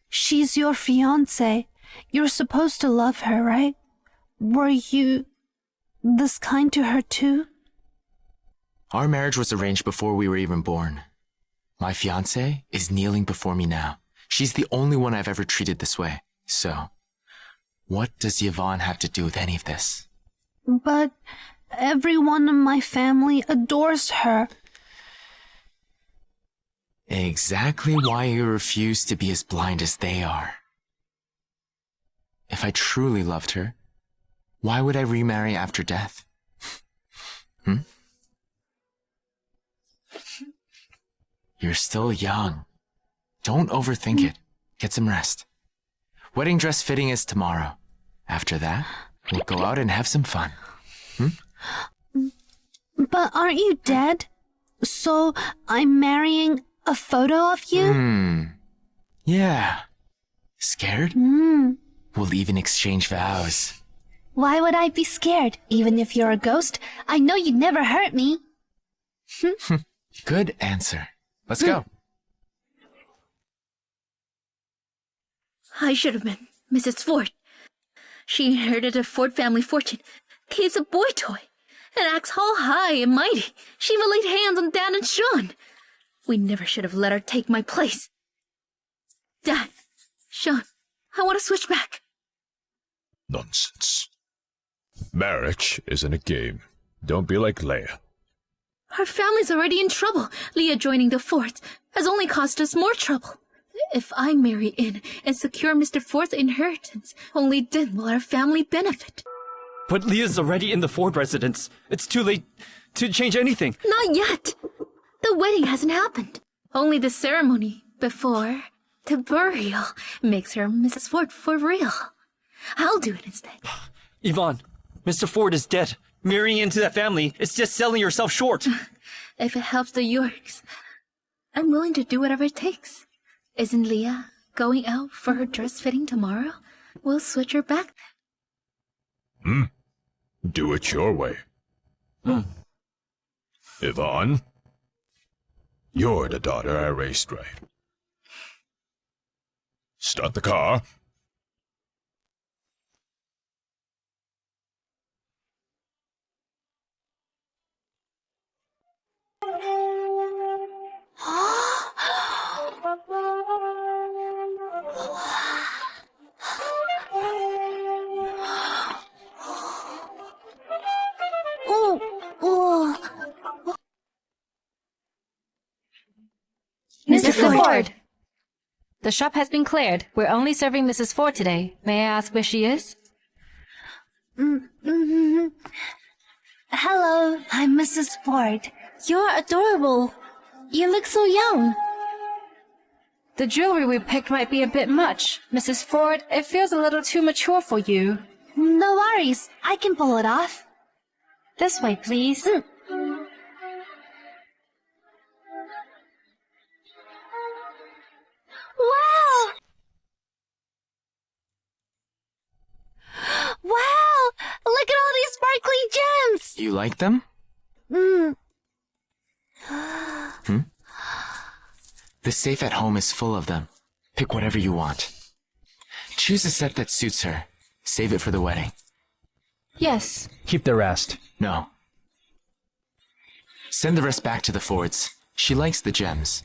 She's your fiancé. You're supposed to love her, right? Were you this kind to her too? Our marriage was arranged before we were even born. My fiancé is kneeling before me now. She's the only one I've ever treated this way. So, what does Yvonne have to do with any of this? But everyone in my family adores her. Exactly why you refuse to be as blind as they are. If I truly loved her, why would I remarry after death? You're still young. Don't overthink it. Get some rest. Wedding dress fitting is tomorrow. After that, we'll go out and have some fun. But aren't you dead? So I'm marrying a photo of you? Yeah. Scared? We'll even exchange vows. Why would I be scared? Even if you're a ghost, I know you'd never hurt me. Good answer. Let's go. I should have been Mrs. Ford. She inherited a Ford family fortune, keeps a boy toy, and acts all high and mighty. She even laid hands on Dad and Sean. We never should have let her take my place. Dad, Sean, I want to switch back. Nonsense. Marriage isn't a game. Don't be like Leah. Our family's already in trouble. Leah joining the Fords has only caused us more trouble. If I marry in and secure Mr. Ford's inheritance, only then will our family benefit. But Leah's already in the Ford residence. It's too late to change anything. Not yet. The wedding hasn't happened. Only the ceremony before the burial makes her Mrs. Ford for real. I'll do it instead. Yvonne, Mr. Ford is dead. Marrying into that family is just selling yourself short. If it helps the Yorks, I'm willing to do whatever it takes. Isn't Leah going out for her dress fitting tomorrow? We'll switch her back then. Do it your way. Yvonne, you're the daughter I raised right. Start the car. Mr. Ford! The shop has been cleared. We're only serving Mrs. Ford today. May I ask where she is? Hello, I'm Mrs. Ford. You're adorable. You look so young. The jewelry we picked might be a bit much. Mrs. Ford, it feels a little too mature for you. No worries, I can pull it off. This way, please. Wow! Wow! Look at all these sparkly gems! You like them? The safe at home is full of them. Pick whatever you want. Choose a set that suits her. Save it for the wedding. Yes. Keep the rest. No. Send the rest back to the Fords. She likes the gems.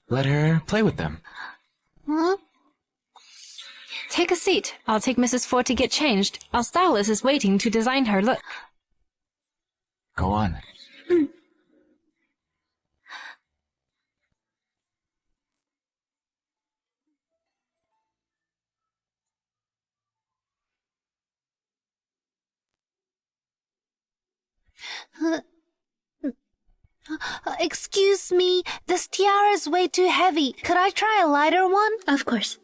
Let her play with them. Take a seat. I'll take Mrs. Ford to get changed. Our stylist is waiting to design her look. Go on. Excuse me, this tiara is way too heavy. Could I try a lighter one? Of course.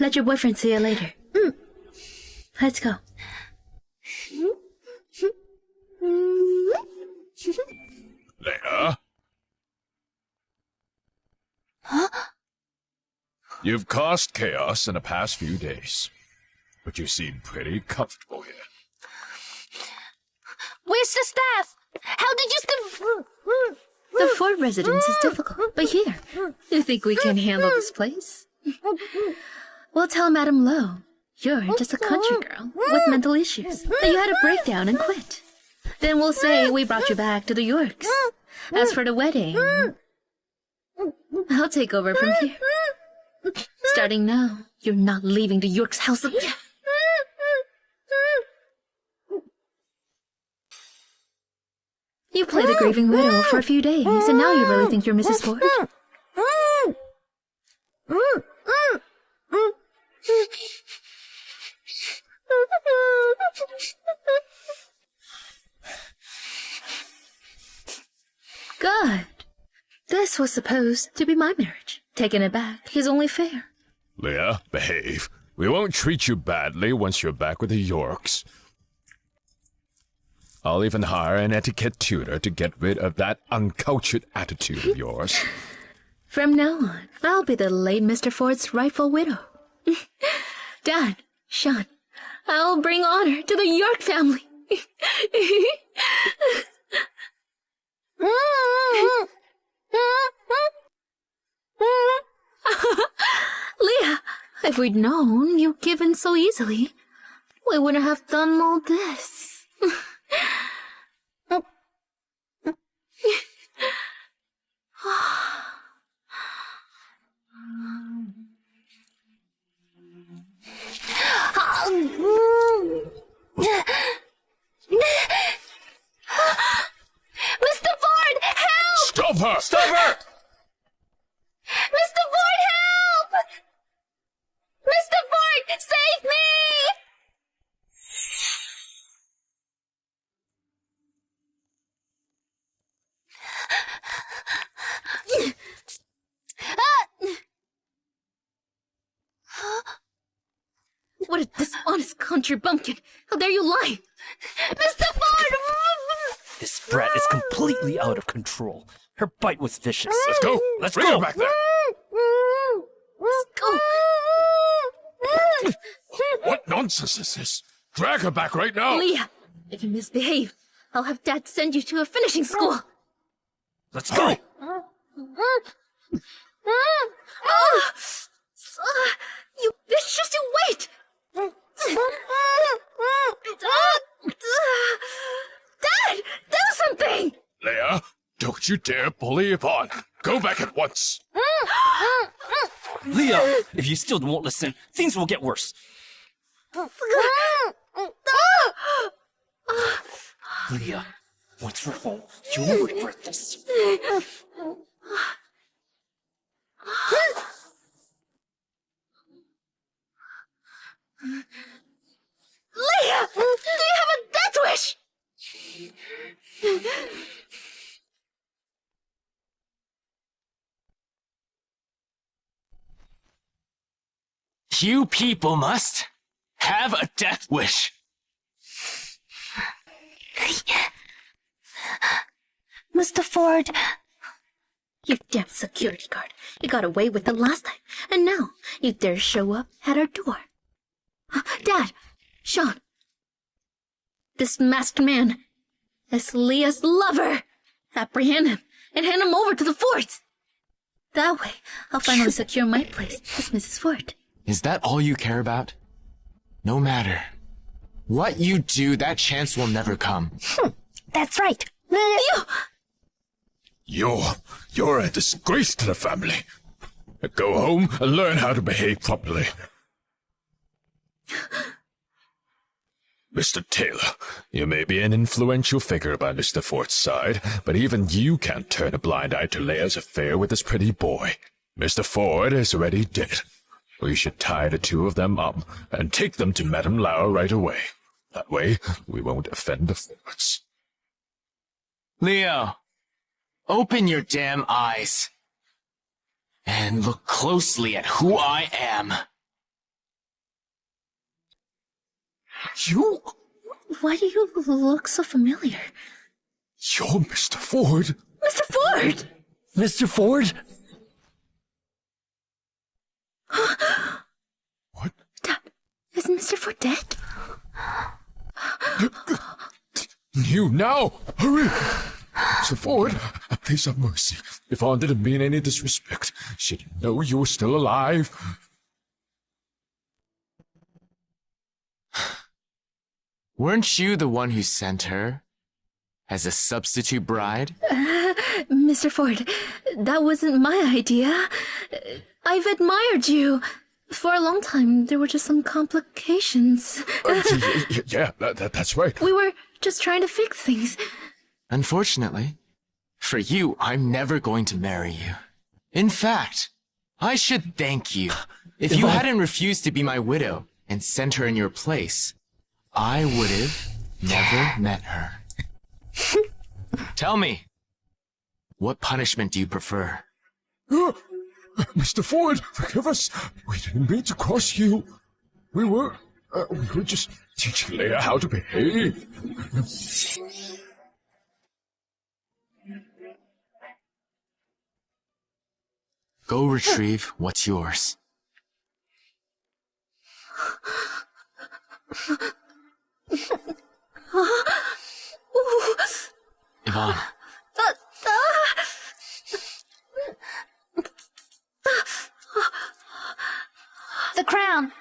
Let your boyfriend see you later. Let's go. Leah? Huh? You've caused chaos in the past few days, but you seem pretty comfortable here. Where's the staff? How did you The Ford residence is difficult, but here, you think we can handle this place? We'll tell Madame Lowe you're just a country girl with mental issues, that you had a breakdown and quit. Then we'll say we brought you back to the Yorks. As for the wedding, I'll take over from here. Starting now, you're not leaving the Yorks' house again. You played the grieving widow for a few days, and now you really think you're Mrs. Ford? Good. This was supposed to be my marriage. Taking it back is only fair. Leah, behave. We won't treat you badly once you're back with the Yorks. I'll even hire an etiquette tutor to get rid of that uncultured attitude of yours. From now on, I'll be the late Mr. Ford's rightful widow. Dad, Sean, I'll bring honor to the York family. Leah, if we'd known you'd give in so easily, we wouldn't have done all this. Mr. Ford, help! Stop her! Stop her! Mr. Ford, help! Mr. Ford, save me! What a dishonest country bumpkin! How dare you lie! Mr. Ford! This brat is completely out of control. Her bite was vicious. Let's go! Let's Bring go! her back there! Let's go! What nonsense is this? Drag her back right now! Leah, if you misbehave, I'll have Dad send you to a finishing school. Let's go! You bitch, just you wait! Dad, do something! Leah, don't you dare bully Yvonne. Go back at once. Leah, if you still won't listen, things will get worse. Leah, once we're home, you will regret this. Leah, do you have a death wish? You people must have a death wish. Mr. Ford, You damn security guard. You got away with it last time, and now you dare show up at our door. Dad, Sean, this masked man is Leah's lover. Apprehend him and hand him over to the forts. That way, I'll finally secure my place as Mrs. Ford. Is that all you care about? No matter what you do, that chance will never come. that's right. You're a disgrace to the family. Go home and learn how to behave properly. Mr. Taylor, you may be an influential figure by Mr. Ford's side, but even you can't turn a blind eye to Leah's affair with this pretty boy. Mr. Ford is already dead. We should tie the two of them up and take them to Madame Lau right away. That way, we won't offend the Fords. Leo, open your damn eyes and look closely at who I am. You? Why do you look so familiar? You're Mr. Ford. Mr. Ford! Mr. Ford? What? Is Mr. Ford dead? You now! Hurry! Mr. Ford, please have mercy. Yvonne didn't mean any disrespect. She didn't know you were still alive. Weren't you the one who sent her as a substitute bride? Mr. Ford, that wasn't my idea. I've admired you. For a long time, there were just some complications. Yeah, that's right. We were just trying to fix things. Unfortunately, for you, I'm never going to marry you. In fact, I should thank you. If you hadn't refused to be my widow and sent her in your place, I would have never met her. Tell me, what punishment do you prefer? Mr. Ford, forgive us. We didn't mean to cross you. We were just teaching Leah how to behave. Go retrieve what's yours. Yvonne. The crown.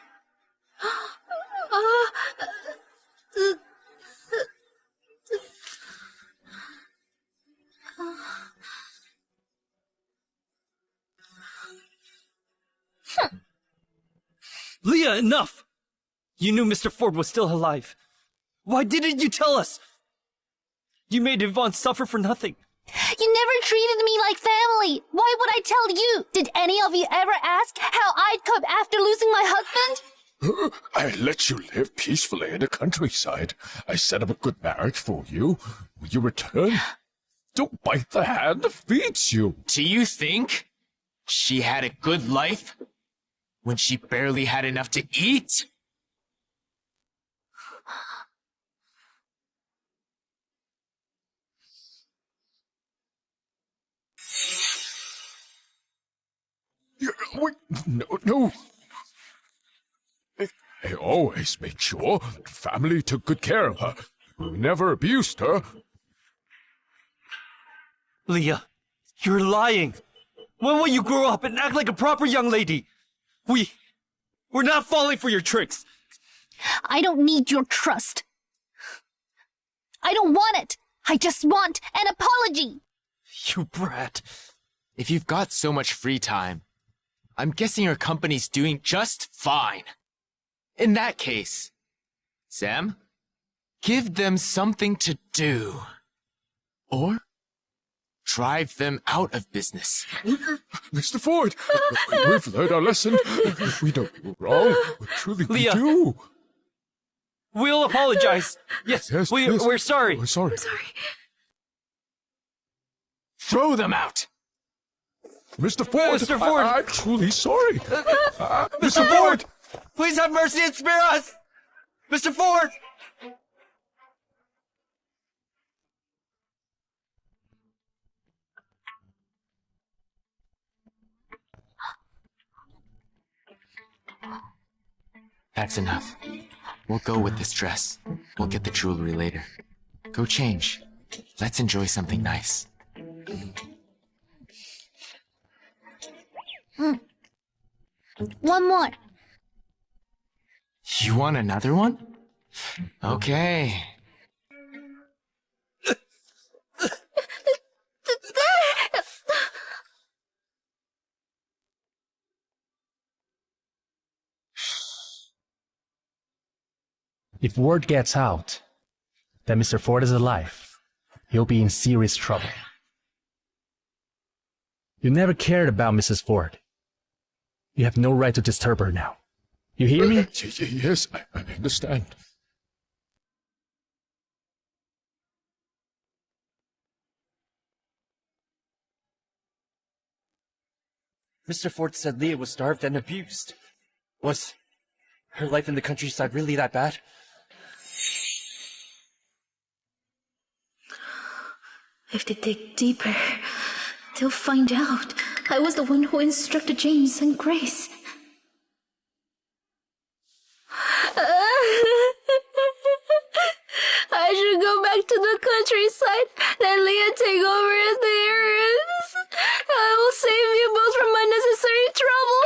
Leah, enough! You knew Mr. Ford was still alive. Why didn't you tell us? You made Yvonne suffer for nothing. You never treated me like family. Why would I tell you? Did any of you ever ask how I'd cope after losing my husband? I let you live peacefully in the countryside. I set up a good marriage for you. Will you return? Don't bite the hand that feeds you. Do you think she had a good life when she barely had enough to eat? Wait, no. I always made sure the family took good care of her. We never abused her. Leah, you're lying. When will you grow up and act like a proper young lady? We're not falling for your tricks. I don't need your trust. I don't want it. I just want an apology. You brat. If you've got so much free time, I'm guessing your company's doing just fine. In that case, Sam, give them something to do. Or drive them out of business. Mr. Ford, we've learned our lesson. We don't do wrong. Truly, Leah. we do. We'll apologize. Yes, Yes, we're sorry. We're sorry. I'm sorry. Throw them out! Mr. Ford, Mr. Ford. I'm truly sorry. Mr. Ford! Please have mercy and spare us! Mr. Ford! That's enough. We'll go with this dress. We'll get the jewelry later. Go change. Let's enjoy something nice. One more. You want another one? Okay. If word gets out that Mr. Ford is alive, he'll be in serious trouble. You never cared about Mrs. Ford. You have no right to disturb her now. You hear me? Yes, I understand. Mr. Ford said Leah was starved and abused. Was her life in the countryside really that bad? If they dig deeper, they'll find out I was the one who instructed James and Grace. I should go back to the countryside, let Leah take over as the heiress. I will save you both from unnecessary trouble.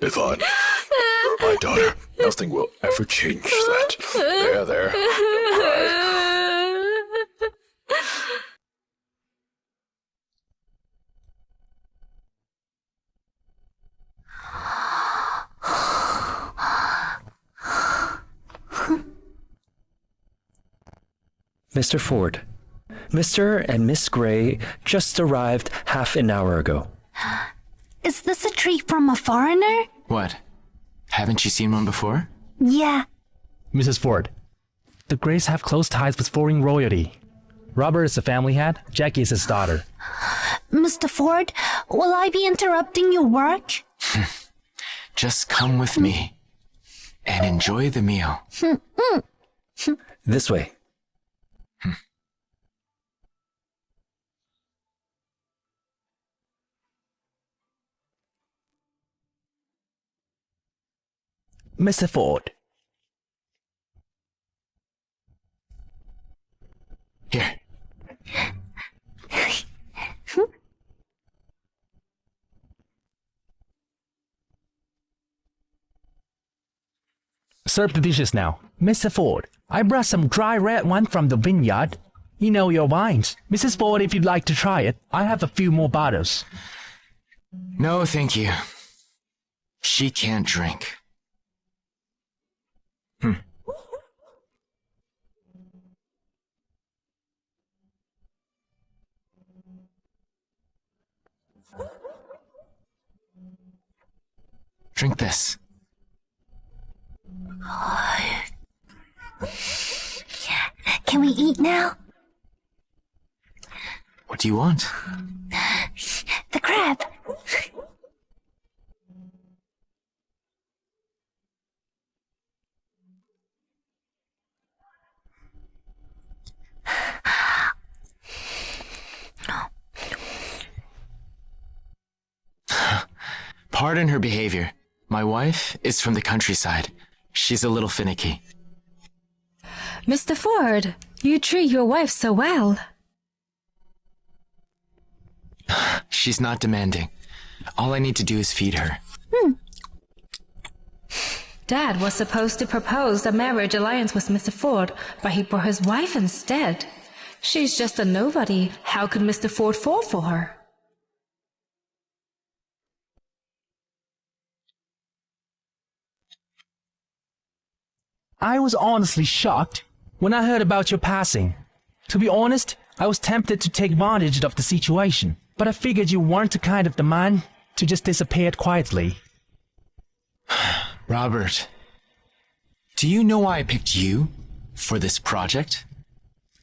Yvonne, my daughter, nothing will ever change that. There, don't cry. Mr. Ford, Mr. and Miss Gray just arrived half an hour ago. Is this a treat from a foreigner? What? Haven't you seen one before? Yeah. Mrs. Ford, the Grays have close ties with foreign royalty. Robert is the family head, Jackie is his daughter. Mr. Ford, will I be interrupting your work? Just come with me and enjoy the meal. This way. Mr. Ford. Here. Serve the dishes now. Mr. Ford, I brought some dry red wine from the vineyard. You know your wines. Mrs. Ford, if you'd like to try it, I have a few more bottles. No, thank you. She can't drink. Drink this. Can we eat now? What do you want? The crab. Pardon her behavior. My wife is from the countryside. She's a little finicky. Mr. Ford, you treat your wife so well. She's not demanding. All I need to do is feed her. Dad was supposed to propose a marriage alliance with Mr. Ford, but he brought his wife instead. She's just a nobody. How could Mr. Ford fall for her? I was honestly shocked when I heard about your passing. To be honest, I was tempted to take advantage of the situation, but I figured you weren't the kind of the man to just disappear quietly. Robert, do you know why I picked you for this project?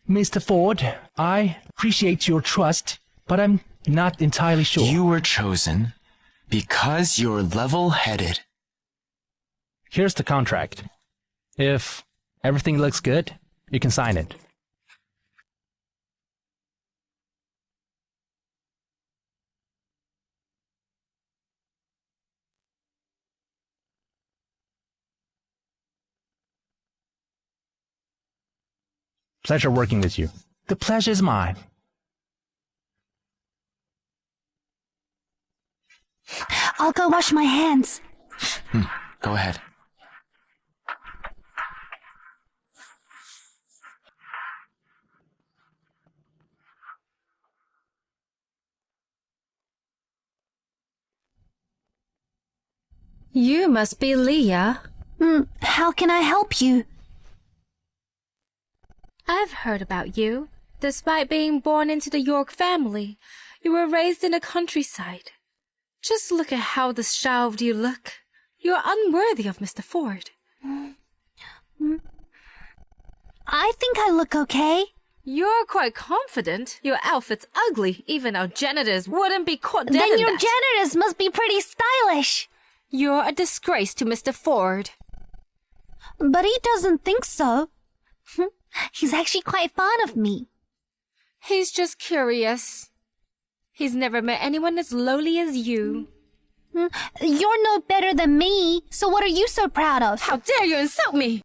Mr. Ford, I appreciate your trust, but I'm not entirely sure. You were chosen because you're level-headed. Here's the contract. If everything looks good, you can sign it. Pleasure working with you. The pleasure is mine. I'll go wash my hands. Go ahead. You must be Leah. How can I help you? I've heard about you. Despite being born into the York family, you were raised in the countryside. Just look at how disheveled you look. You're unworthy of Mr. Ford. I think I look okay. You're quite confident. Your outfit's ugly. Even our janitors wouldn't be caught dead Then in your that. janitors must be pretty stylish. You're a disgrace to Mr. Ford. But he doesn't think so. He's actually quite fond of me. He's just curious. He's never met anyone as lowly as you. You're no better than me, so what are you so proud of? How dare you insult me?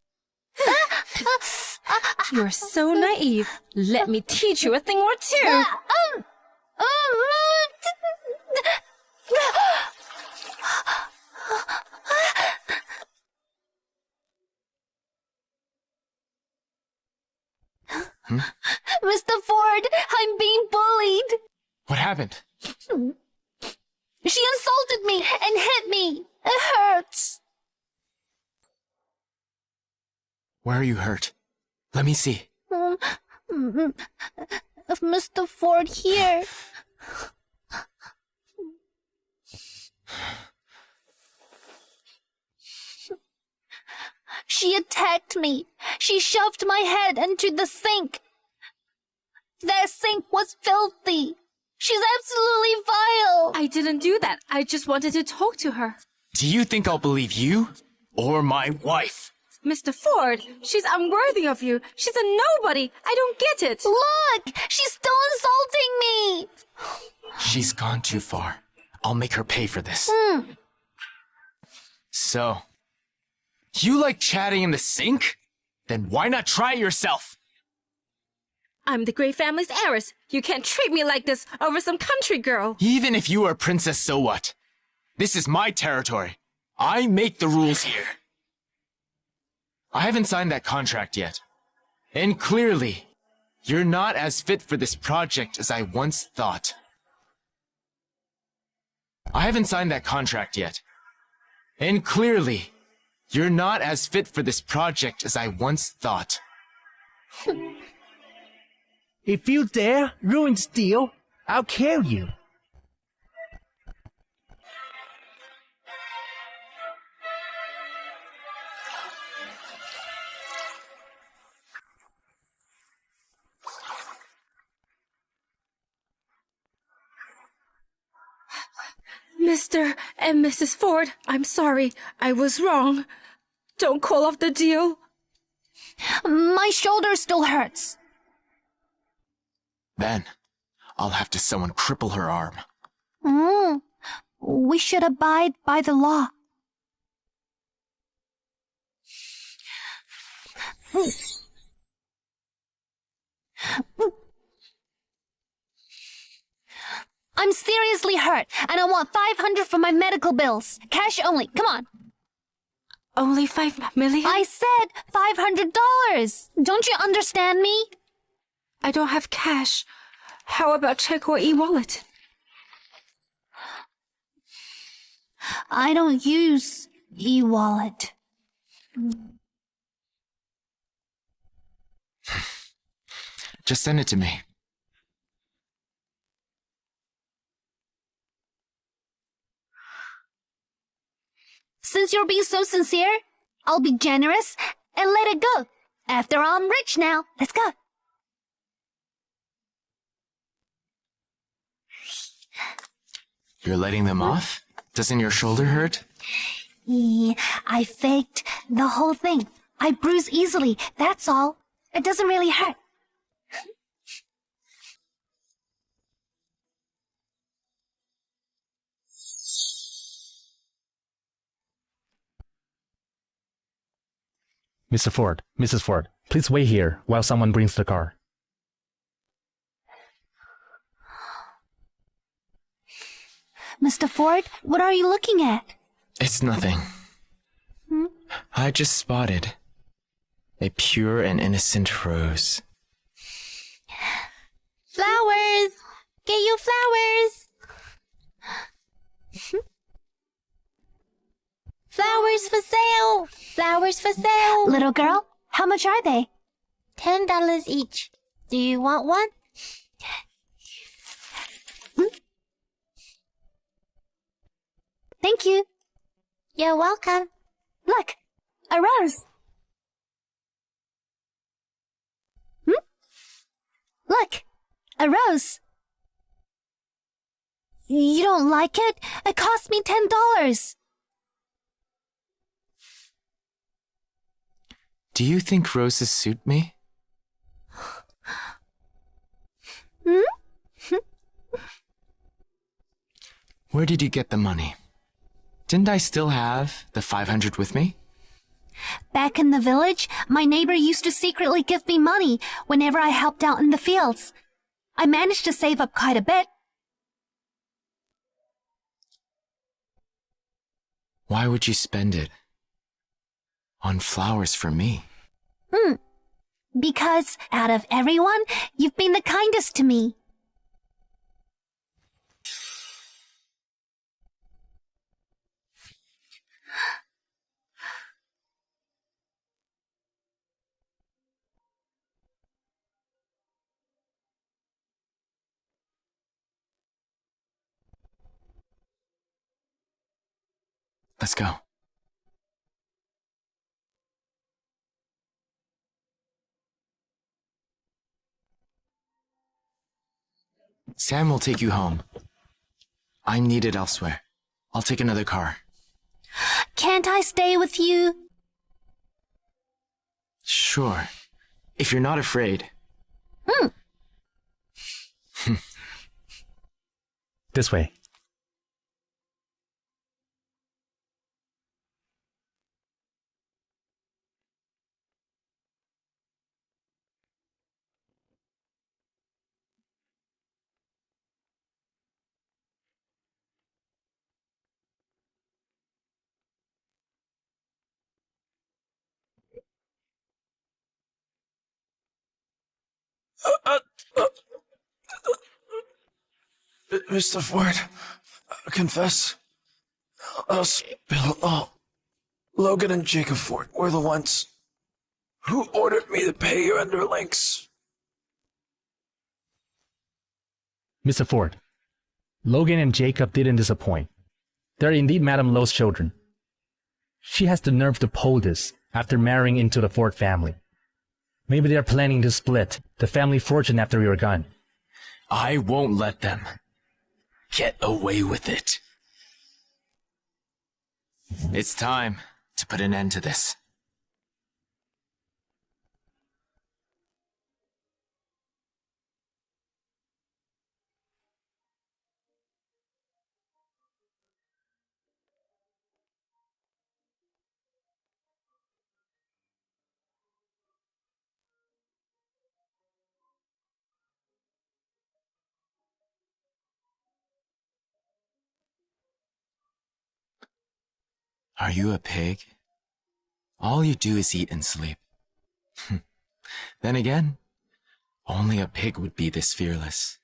You're so naive. Let me teach you a thing or two. Mr. Ford, I'm being bullied. What happened? She insulted me and hit me. It hurts. Where are you hurt? Let me see. Mr. Ford here. She attacked me. She shoved my head into the sink. That sink was filthy. She's absolutely vile. I didn't do that. I just wanted to talk to her. Do you think I'll believe you or my wife? Mr. Ford, she's unworthy of you. She's a nobody. I don't get it. Look, she's still insulting me. She's gone too far. I'll make her pay for this. So, you like chatting in the sink? Then why not try it yourself? I'm the Grey family's heiress. You can't treat me like this over some country girl. Even if you are a princess, so what? This is my territory. I make the rules here. I haven't signed that contract yet. And clearly, you're not as fit for this project as I once thought. I haven't signed that contract yet. And clearly, you're not as fit for this project as I once thought. If you dare ruin this deal, I'll kill you. Mr. and Mrs. Ford, I'm sorry. I was wrong. Don't call off the deal. My shoulder still hurts. Then, I'll have to someone cripple her arm. We should abide by the law. I'm seriously hurt, and I want $500 for my medical bills. Cash only. Come on. Only $5 million? I said $500. Don't you understand me? I don't have cash. How about check or e-wallet? I don't use e-wallet. Just send it to me. Since you're being so sincere, I'll be generous and let it go. After all, I'm rich now. Let's go. You're letting them off? Doesn't your shoulder hurt? Yeah, I faked the whole thing. I bruise easily, that's all. It doesn't really hurt. Mr. Ford, Mrs. Ford, please wait here while someone brings the car. Mr. Ford, what are you looking at? It's nothing. I just spotted a pure and innocent rose. Flowers! Get you flowers! Flowers for sale! Flowers for sale! Little girl, how much are they? $10 each. Do you want one? Thank you. You're welcome. Look, a rose. Look, a rose. You don't like it? It cost me $10. Do you think roses suit me? Where did you get the money? Didn't I still have the 500 with me? Back in the village, my neighbor used to secretly give me money whenever I helped out in the fields. I managed to save up quite a bit. Why would you spend it on flowers for me? Because out of everyone, you've been the kindest to me. Let's go. Sam will take you home. I'm needed elsewhere. I'll take another car. Can't I stay with you? Sure. If you're not afraid. This way. Mr. Ford, confess. I'll spill all. Logan and Jacob Ford were the ones who ordered me to pay your underlings. Mr. Ford, Logan and Jacob didn't disappoint. They're indeed Madame Lowe's children. She has the nerve to pull this after marrying into the Ford family. Maybe they're planning to split the family fortune after you're gone. I won't let them get away with it. It's time to put an end to this. Are you a pig? All you do is eat and sleep. Then again, only a pig would be this fearless.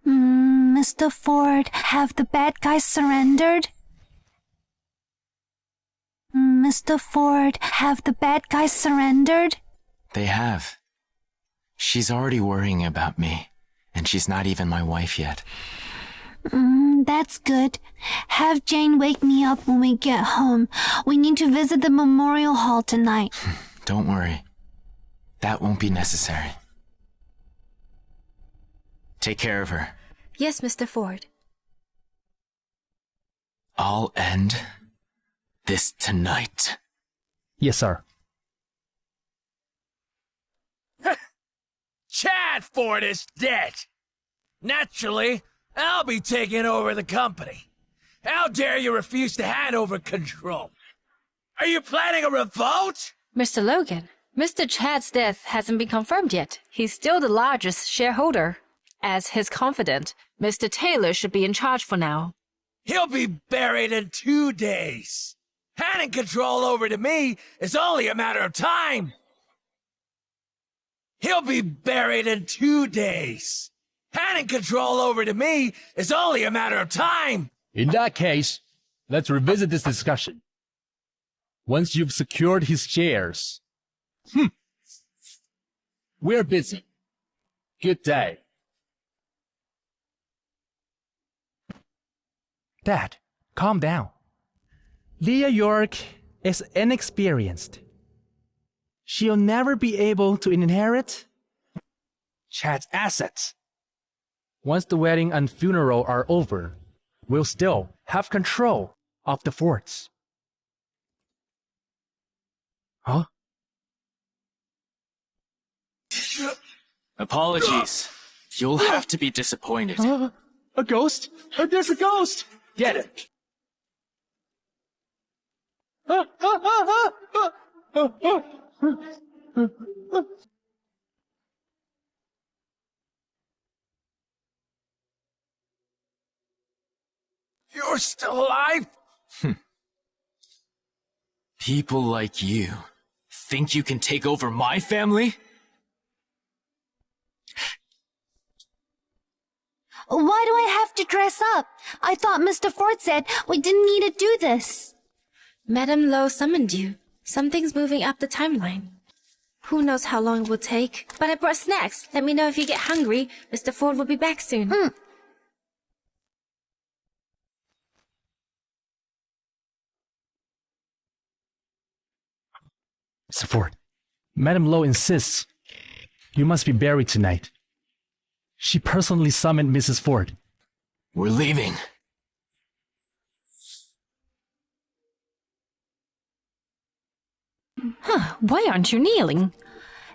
Mr. Ford, have the bad guys surrendered? Mr. Ford, have the bad guys surrendered? They have. She's already worrying about me, and she's not even my wife yet. That's good. Have Jane wake me up when we get home. We need to visit the memorial hall tonight. Don't worry. That won't be necessary. Take care of her. Yes, Mr. Ford. I'll end this tonight. Yes, sir. Chad Ford is dead. Naturally, I'll be taking over the company. How dare you refuse to hand over control? Are you planning a revolt? Mr. Logan, Mr. Chad's death hasn't been confirmed yet. He's still the largest shareholder. As his confidant, Mr. Taylor should be in charge for now. He'll be buried in 2 days. Handing control over to me is only a matter of time. He'll be buried in 2 days. Handing control over to me is only a matter of time. In that case, let's revisit this discussion. Once you've secured his shares. We're busy. Good day. Dad, calm down. Leah York is inexperienced. She'll never be able to inherit Chad's assets. Once the wedding and funeral are over, we'll still have control of the forts. Huh? Apologies. You'll have to be disappointed. A ghost? There's a ghost! Get it! You're still alive? People like you think you can take over my family? Why do I have to dress up? I thought Mr. Ford said we didn't need to do this. Madame Lowe summoned you. Something's moving up the timeline. Who knows how long it will take? But I brought snacks. Let me know if you get hungry. Mr. Ford will be back soon. Mr. Ford, Madame Lowe insists you must be buried tonight. She personally summoned Mrs. Ford. We're leaving. Why aren't you kneeling?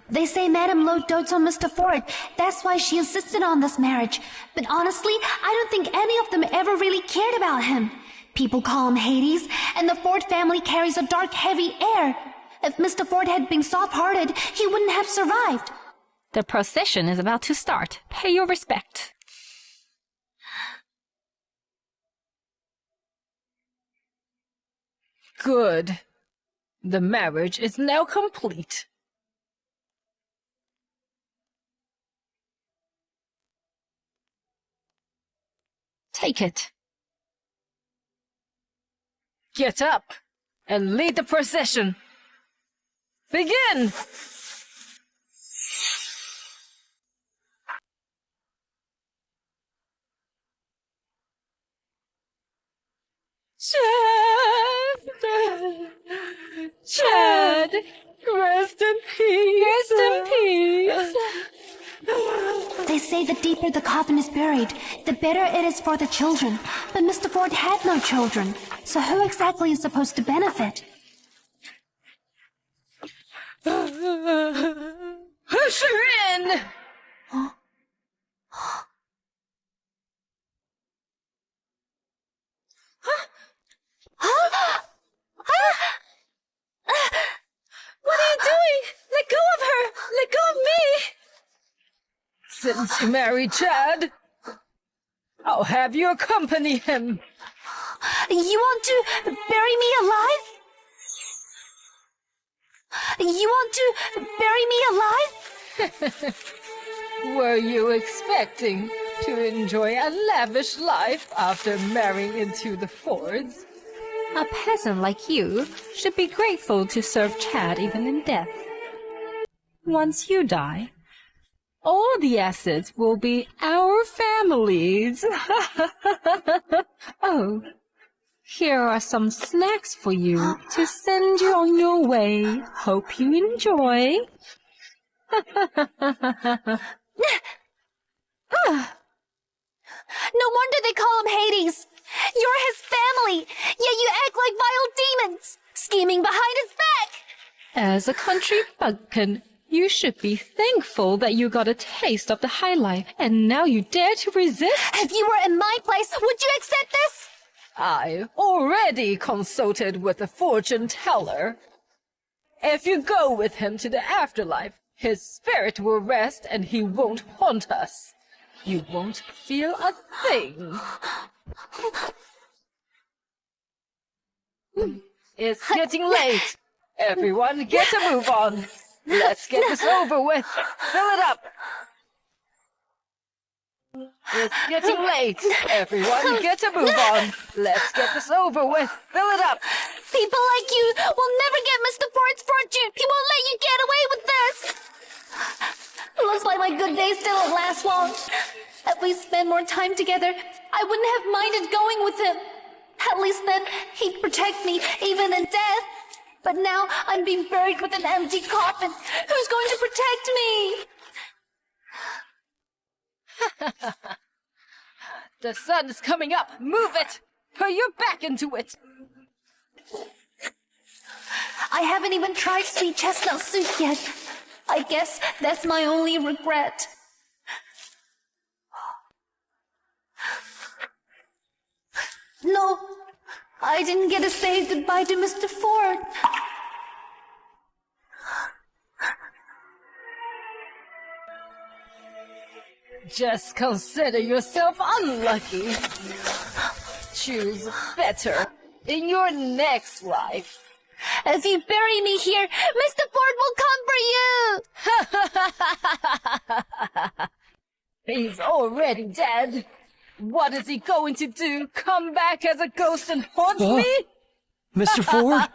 They say Madame Lowe dotes on Mr. Ford. That's why she insisted on this marriage. But honestly, I don't think any of them ever really cared about him. People call him Hades, and the Ford family carries a dark, heavy air. If Mr. Ford had been soft-hearted, he wouldn't have survived. The procession is about to start. Pay your respect. Good. The marriage is now complete. Take it. Get up and lead the procession. Begin! Chad, rest in peace. Rest in peace. They say the deeper the coffin is buried, the better it is for the children. But Mr. Ford had no children, so who exactly is supposed to benefit? Push her in! What are you doing? Let go of her! Let go of me! Since you married Chad, I'll have you accompany him. You want to bury me alive? You want to bury me alive? Were you expecting to enjoy a lavish life after marrying into the Fords? A peasant like you should be grateful to serve Chad even in death. Once you die, all the assets will be our family's. Oh, here are some snacks for you to send you on your way. Hope you enjoy. No wonder they call him Hades. You're his family, yet you act like vile demons, scheming behind his back. As a country bumpkin, you should be thankful that you got a taste of the high life, and now you dare to resist? If you were in my place, would you accept this? I already consulted with the fortune teller. If you go with him to the afterlife, his spirit will rest and he won't haunt us. You won't feel a thing. It's getting late. Everyone get a move on. Let's get this over with. Fill it up. It's getting late. Everyone get a move on. Let's get this over with. Fill it up. People like you will never get Mr. Ford's fortune. He won't let you get away with this. Looks like my good days still won't last long. If we spend more time together, I wouldn't have minded going with him. At least then, he'd protect me, even in death. But now I'm being buried with an empty coffin. Who's going to protect me? The sun is coming up. Move it. Put your back into it. I haven't even tried sweet chestnut soup yet. I guess that's my only regret. No, I didn't get to say goodbye to Mr. Ford. Just consider yourself unlucky. Choose better in your next life. If you bury me here, Mr. Ford will come for you! He's already dead. What is he going to do? Come back as a ghost and haunt me? Mr. Ford?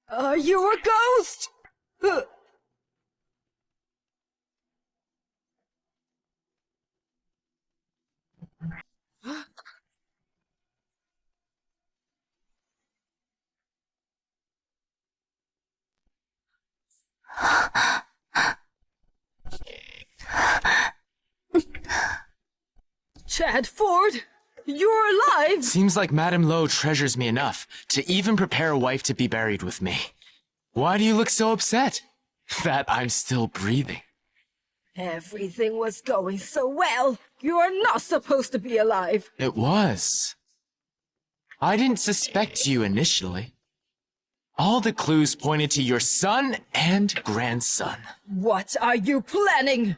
Are you a ghost? Chad Ford, you're alive! Seems like Madame Lowe treasures me enough to even prepare a wife to be buried with me. Why do you look so upset? That I'm still breathing. Everything was going so well. You are not supposed to be alive. It was. I didn't suspect you initially. All the clues pointed to your son and grandson. What are you planning?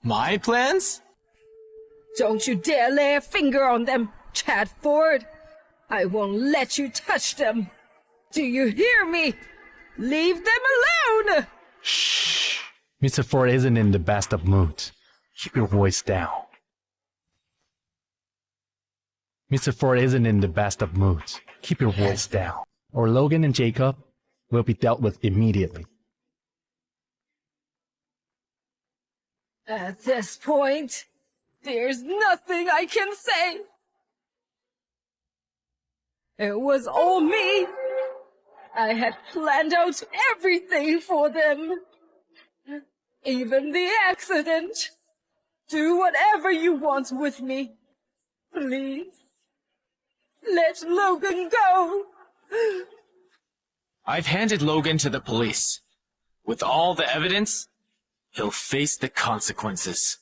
My plans? Don't you dare lay a finger on them, Chad Ford. I won't let you touch them. Do you hear me? Leave them alone! Shh. Mr. Ford isn't in the best of moods. Keep your voice down. Mr. Ford isn't in the best of moods. Keep your voice down, or Logan and Jacob will be dealt with immediately. At this point, there's nothing I can say. It was all me. I had planned out everything for them. Even the accident. Do whatever you want with me. Please. Let Logan go. I've handed Logan to the police. With all the evidence, he'll face the consequences.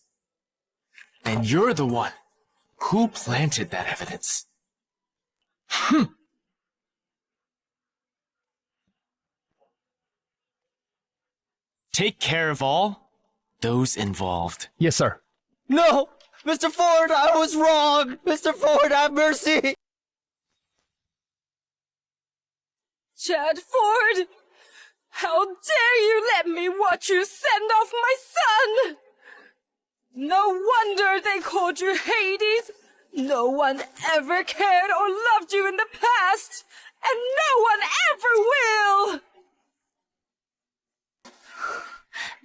And you're the one who planted that evidence. Take care of all those involved. Yes, sir. No! Mr. Ford, I was wrong! Mr. Ford, have mercy! Chad Ford! How dare you let me watch you send off my son! No wonder they called you Hades! No one ever cared or loved you in the past! And no one ever will!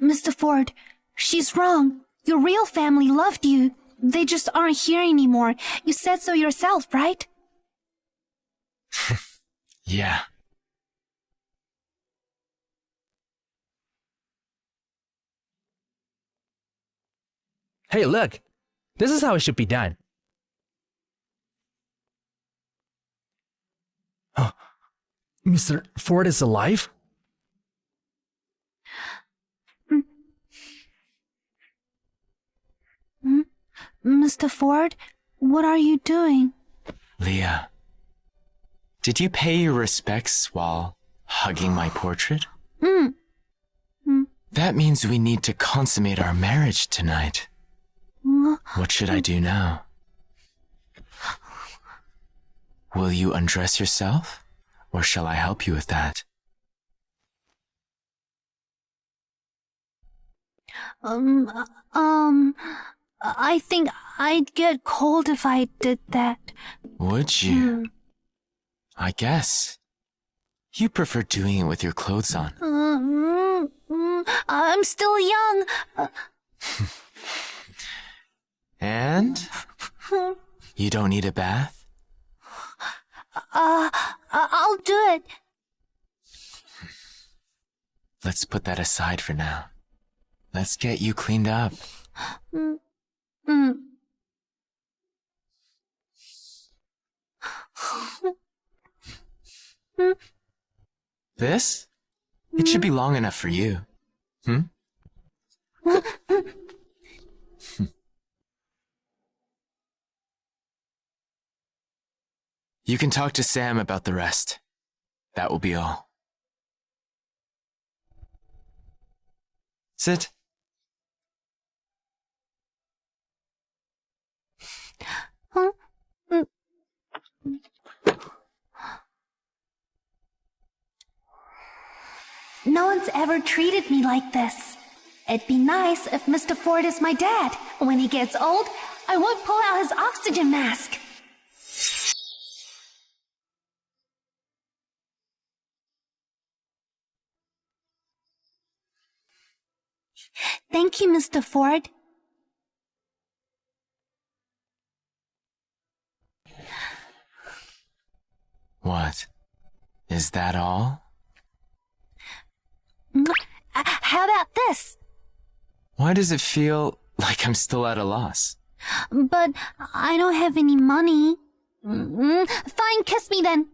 Mr. Ford, she's wrong. Your real family loved you. They just aren't here anymore. You said so yourself, right? Yeah. Hey, look. This is how it should be done. Oh, Mr. Ford is alive? Mr. Ford, what are you doing? Leah, Did you pay your respects while hugging my portrait? That means we need to consummate our marriage tonight. What should I do now? Will you undress yourself, or shall I help you with that? I think I'd get cold if I did that. Would you? I guess. You prefer doing it with your clothes on. I'm still young. And? You don't need a bath? I'll do it. Let's put that aside for now. Let's get you cleaned up. This? It should be long enough for you. You can talk to Sam about the rest. That will be all. Sit. No one's ever treated me like this. It'd be nice if Mr. Ford is my dad. When he gets old, I won't pull out his oxygen mask. Thank you, Mr. Ford. What? Is that all? How about this? Why does it feel like I'm still at a loss? But I don't have any money. Fine, kiss me then.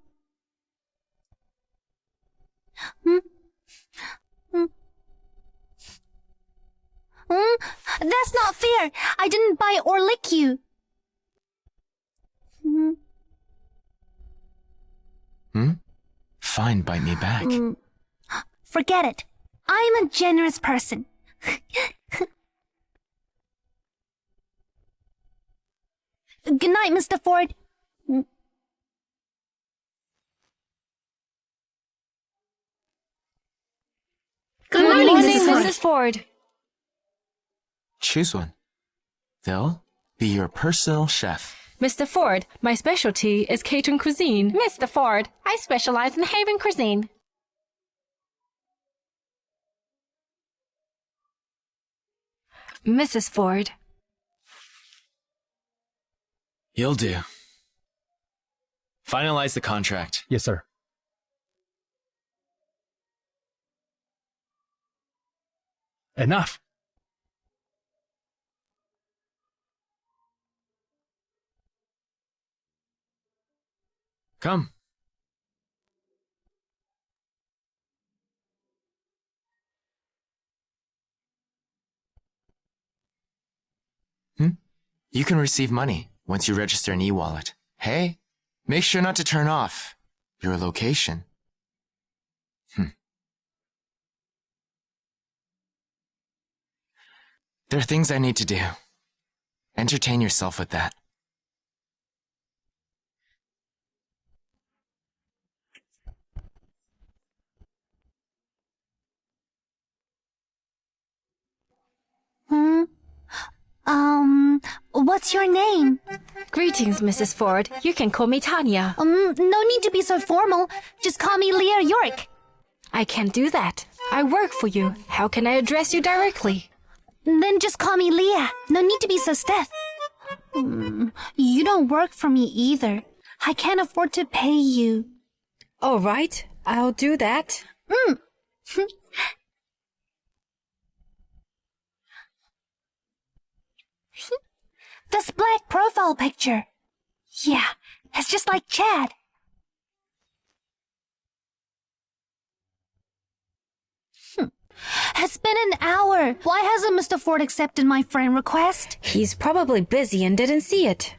That's not fair. I didn't bite or lick you. Fine, bite me back. Forget it. I'm a generous person. Good night, Mr. Ford. Good morning, Mrs. Ford. Choose one. They'll be your personal chef. Mr. Ford, my specialty is Cajun cuisine. Mr. Ford, I specialize in Haven cuisine. Mrs. Ford. You'll do. Finalize the contract. Yes, sir. Enough. Come. You can receive money once you register an e-wallet. Hey, make sure not to turn off your location. There are things I need to do. Entertain yourself with that. What's your name? Greetings, Mrs. Ford. You can call me Tanya. No need to be so formal. Just call me Leah York. I can't do that. I work for you. How can I address you directly? Then just call me Leah. No need to be so stiff. You don't work for me either. I can't afford to pay you. All right, I'll do that. This black profile picture. Yeah, it's just like Chad. It's been an hour. Why hasn't Mr. Ford accepted my friend request? He's probably busy and didn't see it.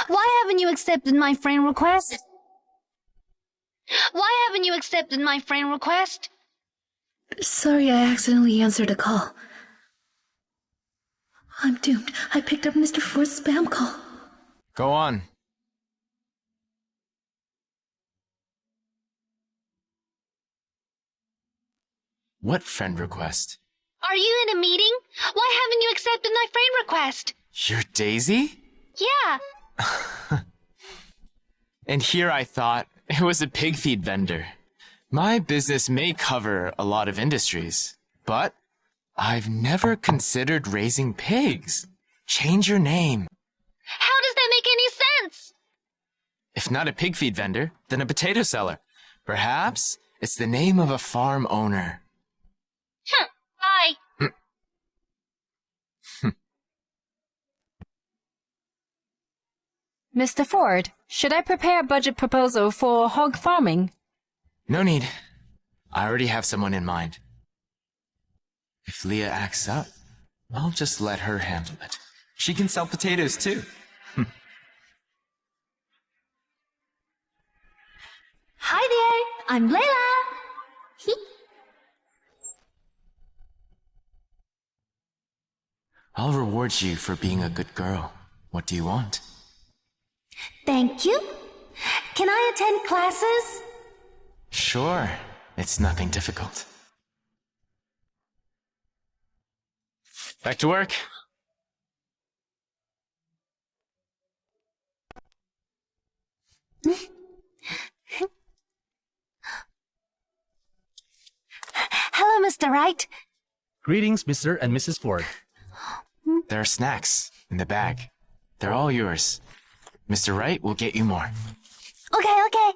Why haven't you accepted my friend request? Why haven't you accepted my friend request? Sorry, I accidentally answered a call. I'm doomed. I picked up Mr. Ford's spam call. Go on. What friend request? Are you in a meeting? Why haven't you accepted my friend request? You're Daisy? Yeah. And here I thought it was a pig feed vendor. My business may cover a lot of industries, but I've never considered raising pigs. Change your name. How does that make any sense? If not a pig feed vendor, then a potato seller. Perhaps it's the name of a farm owner. Bye. Mr. Ford, should I prepare a budget proposal for hog farming? No need. I already have someone in mind. If Leah acts up, I'll just let her handle it. She can sell potatoes too. Hi there. I'm Layla. I'll reward you for being a good girl. What do you want? Thank you. Can I attend classes? Sure. It's nothing difficult. Back to work. Hello, Mr. Wright. Greetings, Mr. and Mrs. Ford. There are snacks in the bag. They're all yours. Mr. Wright will get you more. Okay.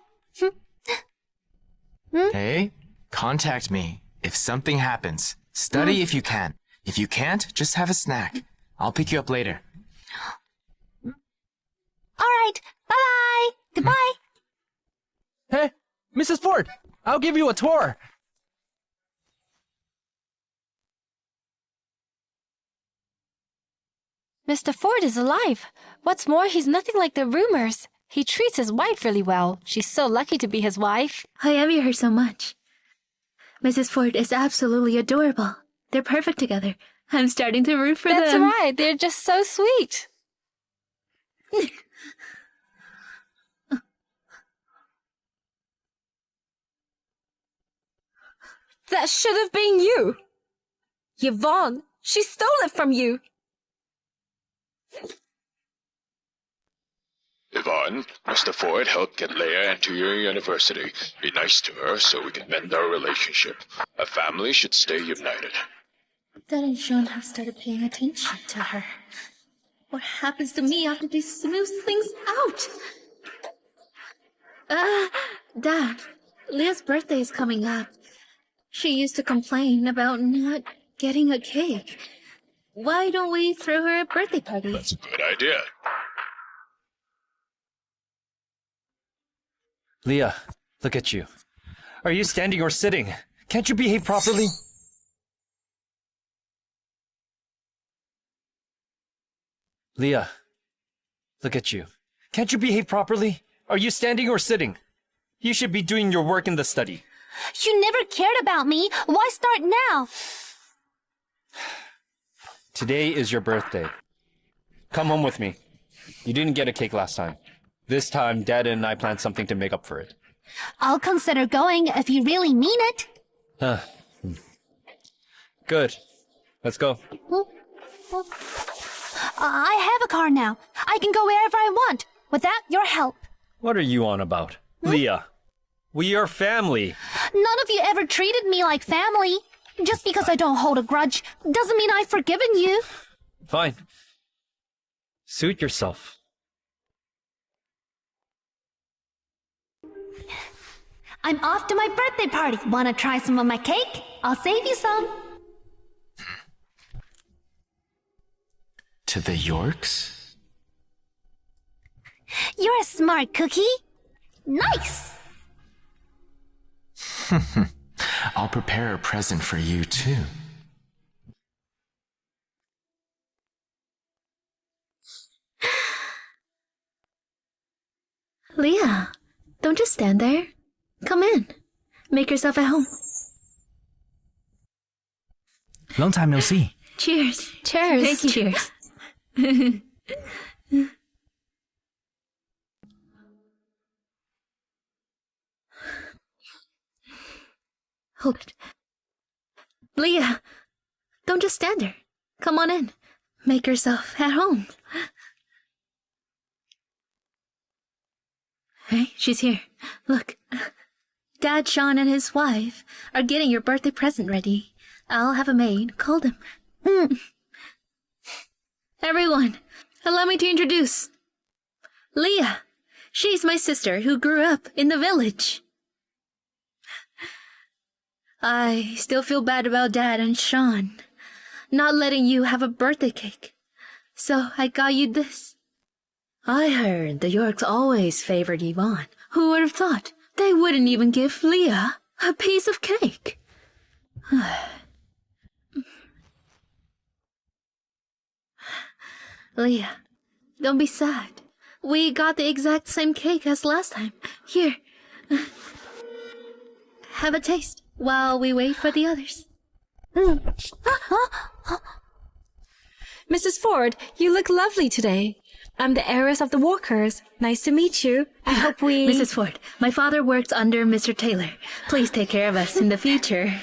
Hey, contact me if something happens. Study if you can. If you can't, just have a snack. I'll pick you up later. All right. Bye-bye. Goodbye. Hey, Mrs. Ford, I'll give you a tour. Mr. Ford is alive. What's more, he's nothing like the rumors. He treats his wife really well. She's so lucky to be his wife. I envy her so much. Mrs. Ford is absolutely adorable. They're perfect together. I'm starting to root for them. That's right. They're just so sweet. That should have been you. Yvonne, she stole it from you. Yvonne, Mr. Ford helped get Leah into your university. Be nice to her so we can mend our relationship. A family should stay united. Dad and Sean have started paying attention to her. What happens to me after they smooth things out? Dad, Leah's birthday is coming up. She used to complain about not getting a cake. Why don't we throw her a birthday party? That's a good idea. Leah, look at you. Are you standing or sitting? Can't you behave properly? Leah, look at you. Can't you behave properly? Are you standing or sitting? You should be doing your work in the study. You never cared about me. Why start now? Today is your birthday. Come home with me. You didn't get a cake last time. This time, Dad and I planned something to make up for it. I'll consider going if you really mean it. Good. Let's go. I have a car now. I can go wherever I want, without your help. What are you on about? Leah, we are family. None of you ever treated me like family. Just because I don't hold a grudge doesn't mean I've forgiven you. Fine. Suit yourself. I'm off to my birthday party. Wanna try some of my cake? I'll save you some. To the Yorks? You're a smart cookie. Nice. I'll prepare a present for you too. Leah, don't just stand there. Come in. Make yourself at home. Long time no see. Cheers. Cheers. Thank you. Cheers. Hold it. Leah, don't just stand there. Come on in. Make yourself at home. Hey, she's here. Look. Dad, Sean, and his wife are getting your birthday present ready. I'll have a maid call them. Everyone, allow me to introduce Leah. She's my sister who grew up in the village. I still feel bad about Dad and Sean not letting you have a birthday cake. So I got you this. I heard the Yorks always favored Yvonne. Who would have thought? They wouldn't even give Leah a piece of cake. Leah, don't be sad. We got the exact same cake as last time. Here. Have a taste while we wait for the others. Mrs. Ford, you look lovely today. I'm the heiress of the Walkers. Nice to meet you. I hope we... Mrs. Ford, my father works under Mr. Taylor. Please take care of us in the future.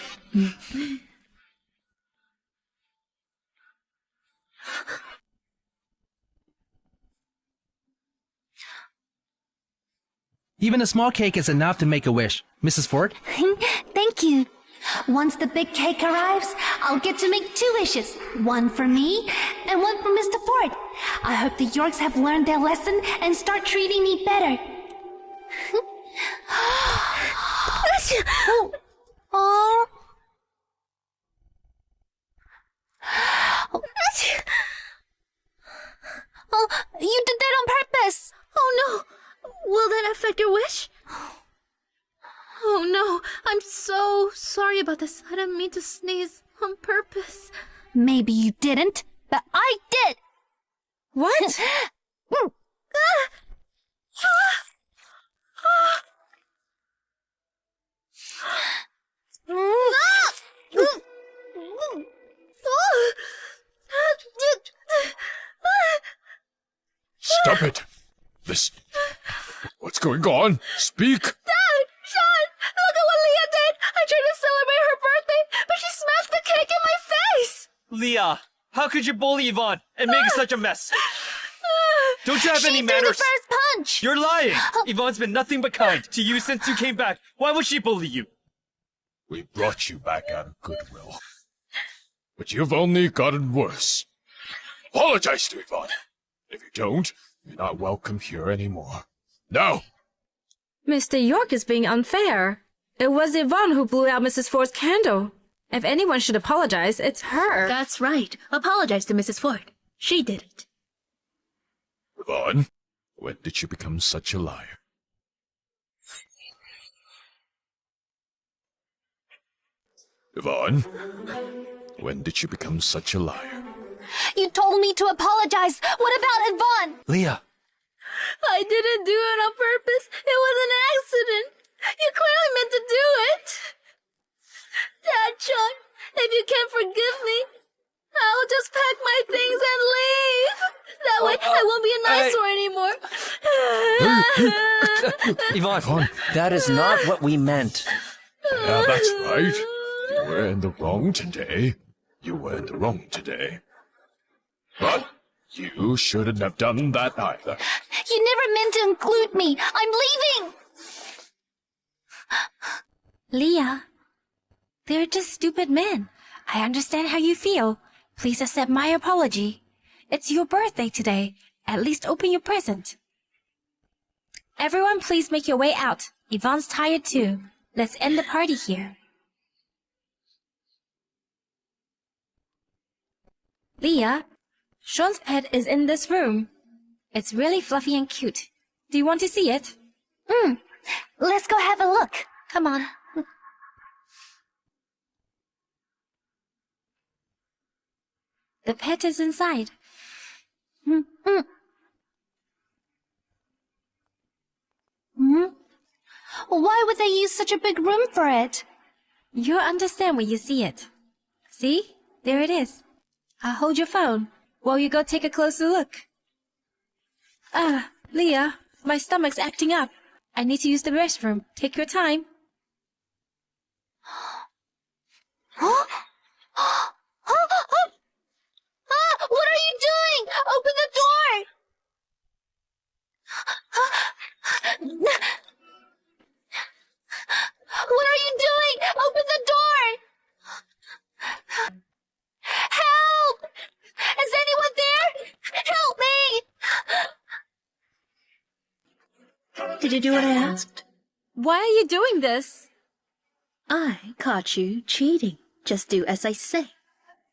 Even a small cake is enough to make a wish. Mrs. Ford? Thank you. Once the big cake arrives, I'll get to make 2 wishes. One for me and one for Mr. Ford. I hope the Yorks have learned their lesson and start treating me better. Oh. Oh, you did that on purpose. Oh no! Will that affect your wish? Oh no, I'm so sorry about this. I didn't mean to sneeze on purpose. Maybe you didn't, but I did. What? Stop it! What's going on? Speak! Dad! Sean! Look at what Leah did! I tried to celebrate her birthday, but she smashed the cake in my face! Leah, how could you bully Yvonne and make such a mess? Don't you have any She threw manners? the first punch! You're lying! Yvonne's been nothing but kind to you since you came back. Why would she bully you? We brought you back out of goodwill. But you've only gotten worse. Apologize to Yvonne. If you don't, you're not welcome here anymore. No! Mr. York is being unfair. It was Yvonne who blew out Mrs. Ford's candle. If anyone should apologize, it's her. That's right. Apologize to Mrs. Ford. She did it. Yvonne, when did you become such a liar? Yvonne, when did you become such a liar? You told me to apologize. What about Yvonne? Leah, I didn't do it on purpose. It was an accident. You clearly meant to do it. Dad, Sean, if you can't forgive me, I'll just pack my things and leave. That way I won't be an eyesore anymore. Yvonne, that is not what we meant. Yeah, that's right. You were in the wrong today. You were in the wrong today. But you shouldn't have done that either. You never meant to include me. I'm leaving. Leah, they're just stupid men. I understand how you feel. Please accept my apology. It's your birthday today. At least open your present. Everyone, please make your way out. Yvonne's tired too. Let's end the party here. Leah, Sean's pet is in this room. It's really fluffy and cute. Do you want to see it? Let's go have a look. Come on. The pet is inside. Why would they use such a big room for it? You'll understand when you see it. See? There it is. I'll hold your phone while you go take a closer look. Leah, my stomach's acting up. I need to use the restroom. Take your time. What are you doing? Open the door! What are you doing? Open the door! Help! Is anyone there? Help me! Did you do what I asked? Why are you doing this? I caught you cheating. Just do as I say.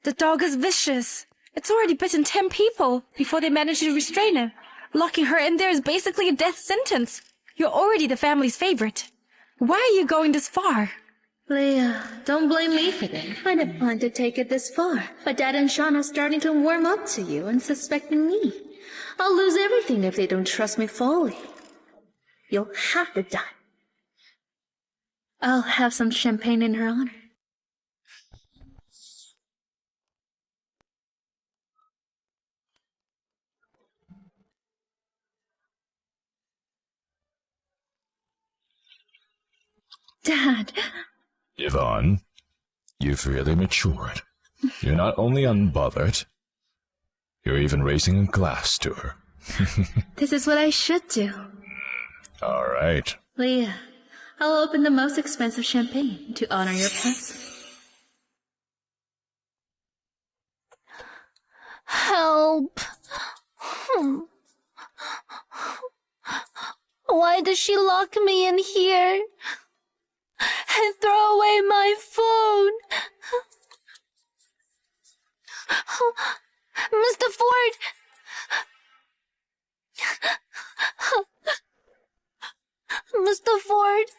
The dog is vicious. It's already bitten 10 people before they managed to restrain him. Locking her in there is basically a death sentence. You're already the family's favorite. Why are you going this far? Leah, don't blame me for this. I didn't plan to take it this far, but Dad and Sean are starting to warm up to you and suspecting me. I'll lose everything if they don't trust me fully. You'll have to die. I'll have some champagne in her honor. Dad. Yvonne, you've really matured. You're not only unbothered, you're even raising a glass to her. This is what I should do. All right. Leah, I'll open the most expensive champagne to honor your passing. Help. Why does she lock me in here? And throw away my phone. Mr. Ford! Mr. Ford!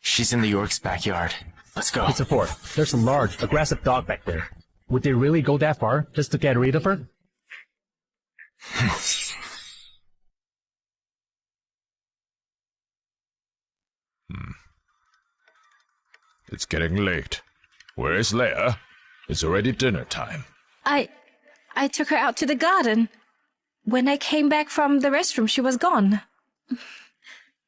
She's in the York's backyard. Let's go. Mr. Ford, there's a large, aggressive dog back there. Would they really go that far just to get rid of her? It's getting late. Where is Leah? It's already dinner time. I took her out to the garden. When I came back from the restroom, she was gone.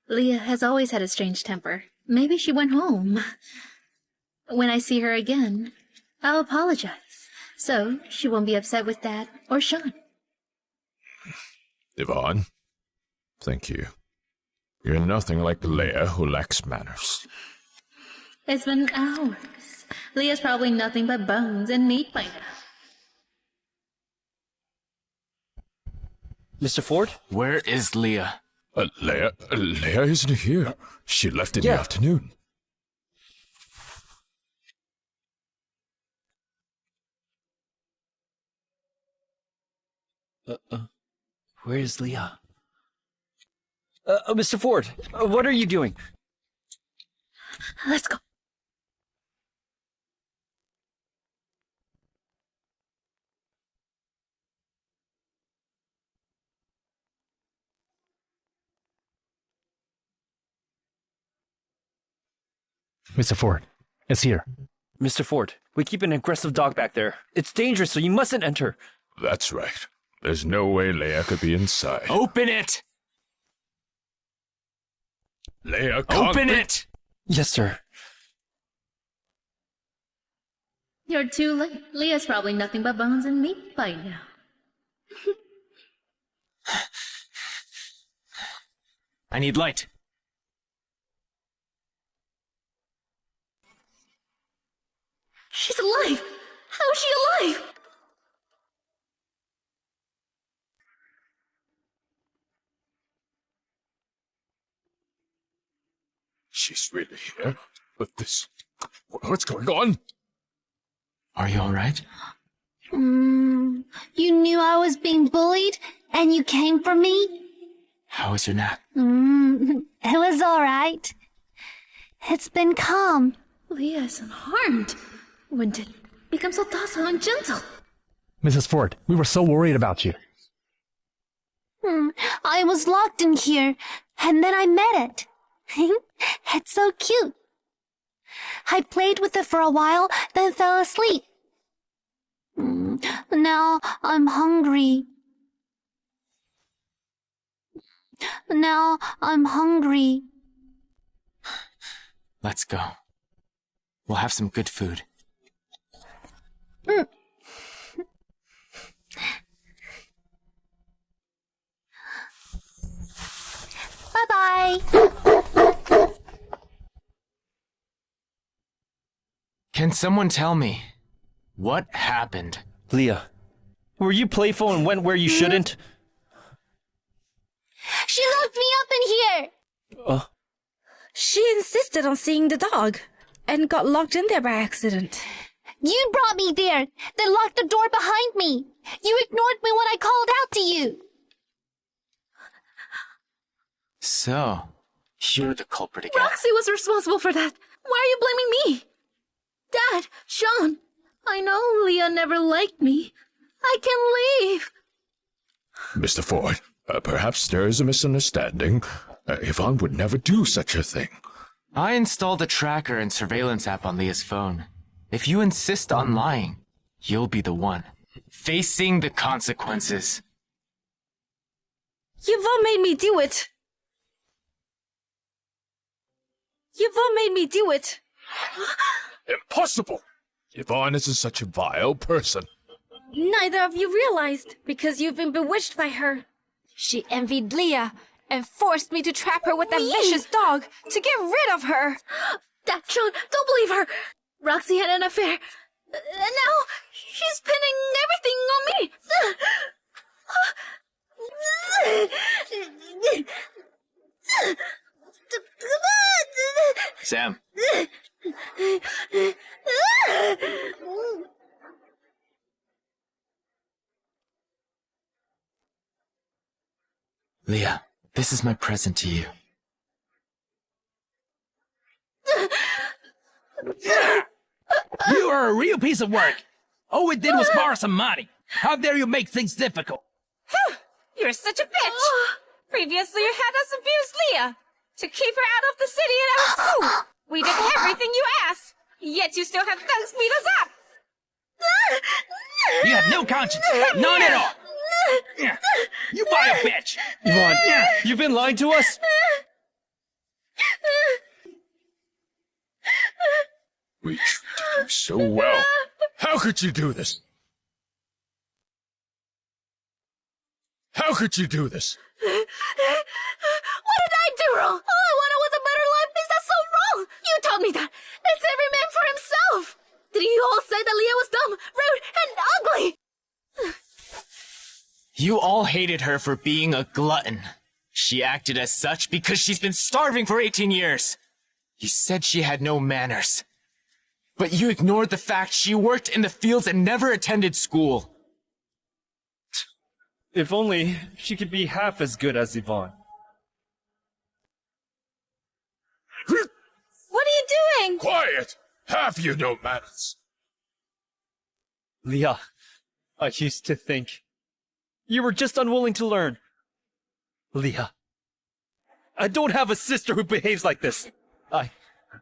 Leah has always had a strange temper. Maybe she went home. When I see her again, I'll apologize. So she won't be upset with Dad or Sean. Yvonne, thank you. You're nothing like Leah, who lacks manners. It's been hours. Leah's probably nothing but bones and meat by now. Mr. Ford? Where is Leah? Leah isn't here. She left in the afternoon. Where is Leah? Mr. Ford, what are you doing? Let's go. Mr. Ford, it's here. Mr. Ford, we keep an aggressive dog back there. It's dangerous, so you mustn't enter. That's right. There's no way Leah could be inside. Open it! Leah, can't Open be- it! Yes, sir. You're too late. Leah's probably nothing but bones and meat by now. I need light. She's alive! How is she alive? she's really here. But this... What's going on? Are you alright? You knew I was being bullied, and you came for me? How was your nap? It was alright. It's been calm. Leah is unharmed. When did it become so docile and gentle? Mrs. Ford, we were so worried about you. I was locked in here, and then I met it. It's so cute. I played with it for a while, then fell asleep. Now I'm hungry. Now I'm hungry. Let's go. We'll have some good food. Bye-bye. Can someone tell me what happened? Leah, were you playful and went where you shouldn't? She locked me up in here. She insisted on seeing the dog and got locked in there by accident. You brought me there, then locked the door behind me. You ignored me when I called out to you. So, you're the culprit again. Roxy was responsible for that. Why are you blaming me? Dad, Sean, I know Leah never liked me. I can leave. Mr. Ford, perhaps there is a misunderstanding. Yvonne would never do such a thing. I installed a tracker and surveillance app on Leah's phone. If you insist on lying, you'll be the one facing the consequences. Yvonne made me do it. Yvonne made me do it. Impossible! Yvonne isn't such a vile person. Neither of you realized, because you've been bewitched by her. She envied Leah and forced me to trap her with that vicious dog to get rid of her. Dad, Sean, don't believe her. Roxy had an affair. And now she's pinning everything on me. Sam. Leah, this is my present to you. You are a real piece of work. All we did was borrow some money. How dare you make things difficult? You're such a bitch. Previously, you had us abuse Leah to keep her out of the city and out of school. We did everything you asked, yet you still have thugs beat us up. You have no conscience. None at all. You vile bitch. Yvonne, you've been lying to us? We treated you so well. How could you do this? How could you do this? What did I do wrong? All I wanted was a better life. Is that so wrong? You told me that. It's every man for himself. Didn't you all say that Leah was dumb, rude, and ugly? You all hated her for being a glutton. She acted as such because she's been starving for 18 years. You said she had no manners. But you ignored the fact she worked in the fields and never attended school. If only she could be half as good as Yvonne. What are you doing? Quiet! Have you no manners? Leah, I used to think you were just unwilling to learn. Leah, I don't have a sister who behaves like this.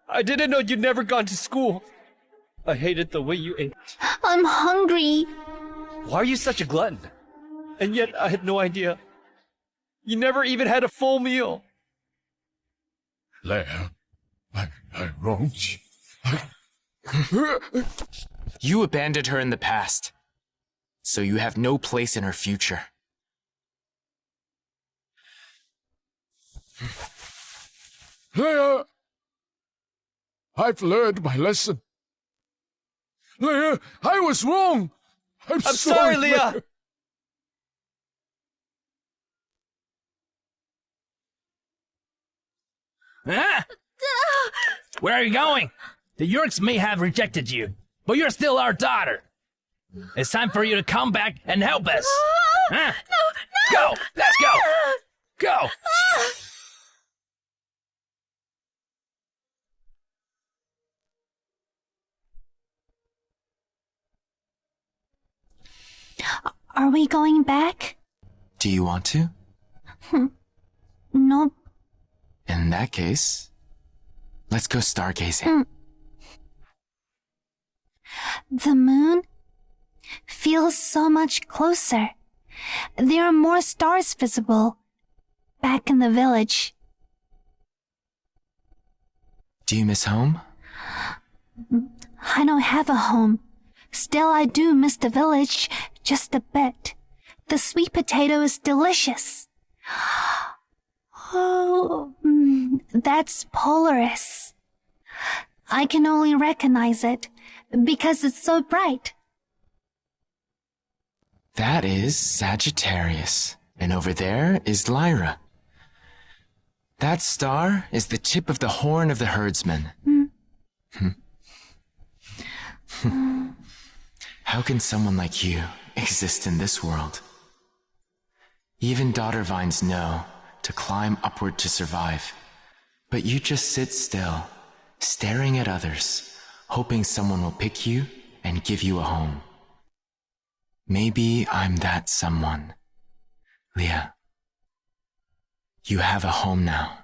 I didn't know you'd never gone to school. I hated the way you ate. I'm hungry. Why are you such a glutton? And yet I had no idea. You never even had a full meal. Leah, I wronged you. You abandoned her in the past, so you have no place in her future. Leah! I've learned my lesson. Leah, I was wrong. I'm sorry, Leah. Huh? Where are you going? The Yorks may have rejected you, but you're still our daughter. It's time for you to come back and help us. Huh? No! Go! Let's go! Go! Are we going back? Do you want to? Nope. In that case, let's go stargazing. The moon feels so much closer. There are more stars visible back in the village. Do you miss home? I don't have a home. Still, I do miss the village just a bit. The sweet potato is delicious. Oh, that's Polaris. I can only recognize it because it's so bright. That is Sagittarius. And over there is Lyra. That star is the tip of the horn of the herdsman. How can someone like you exist in this world? Even daughter vines know to climb upward to survive. But you just sit still, staring at others, hoping someone will pick you and give you a home. Maybe I'm that someone. Leah, you have a home now.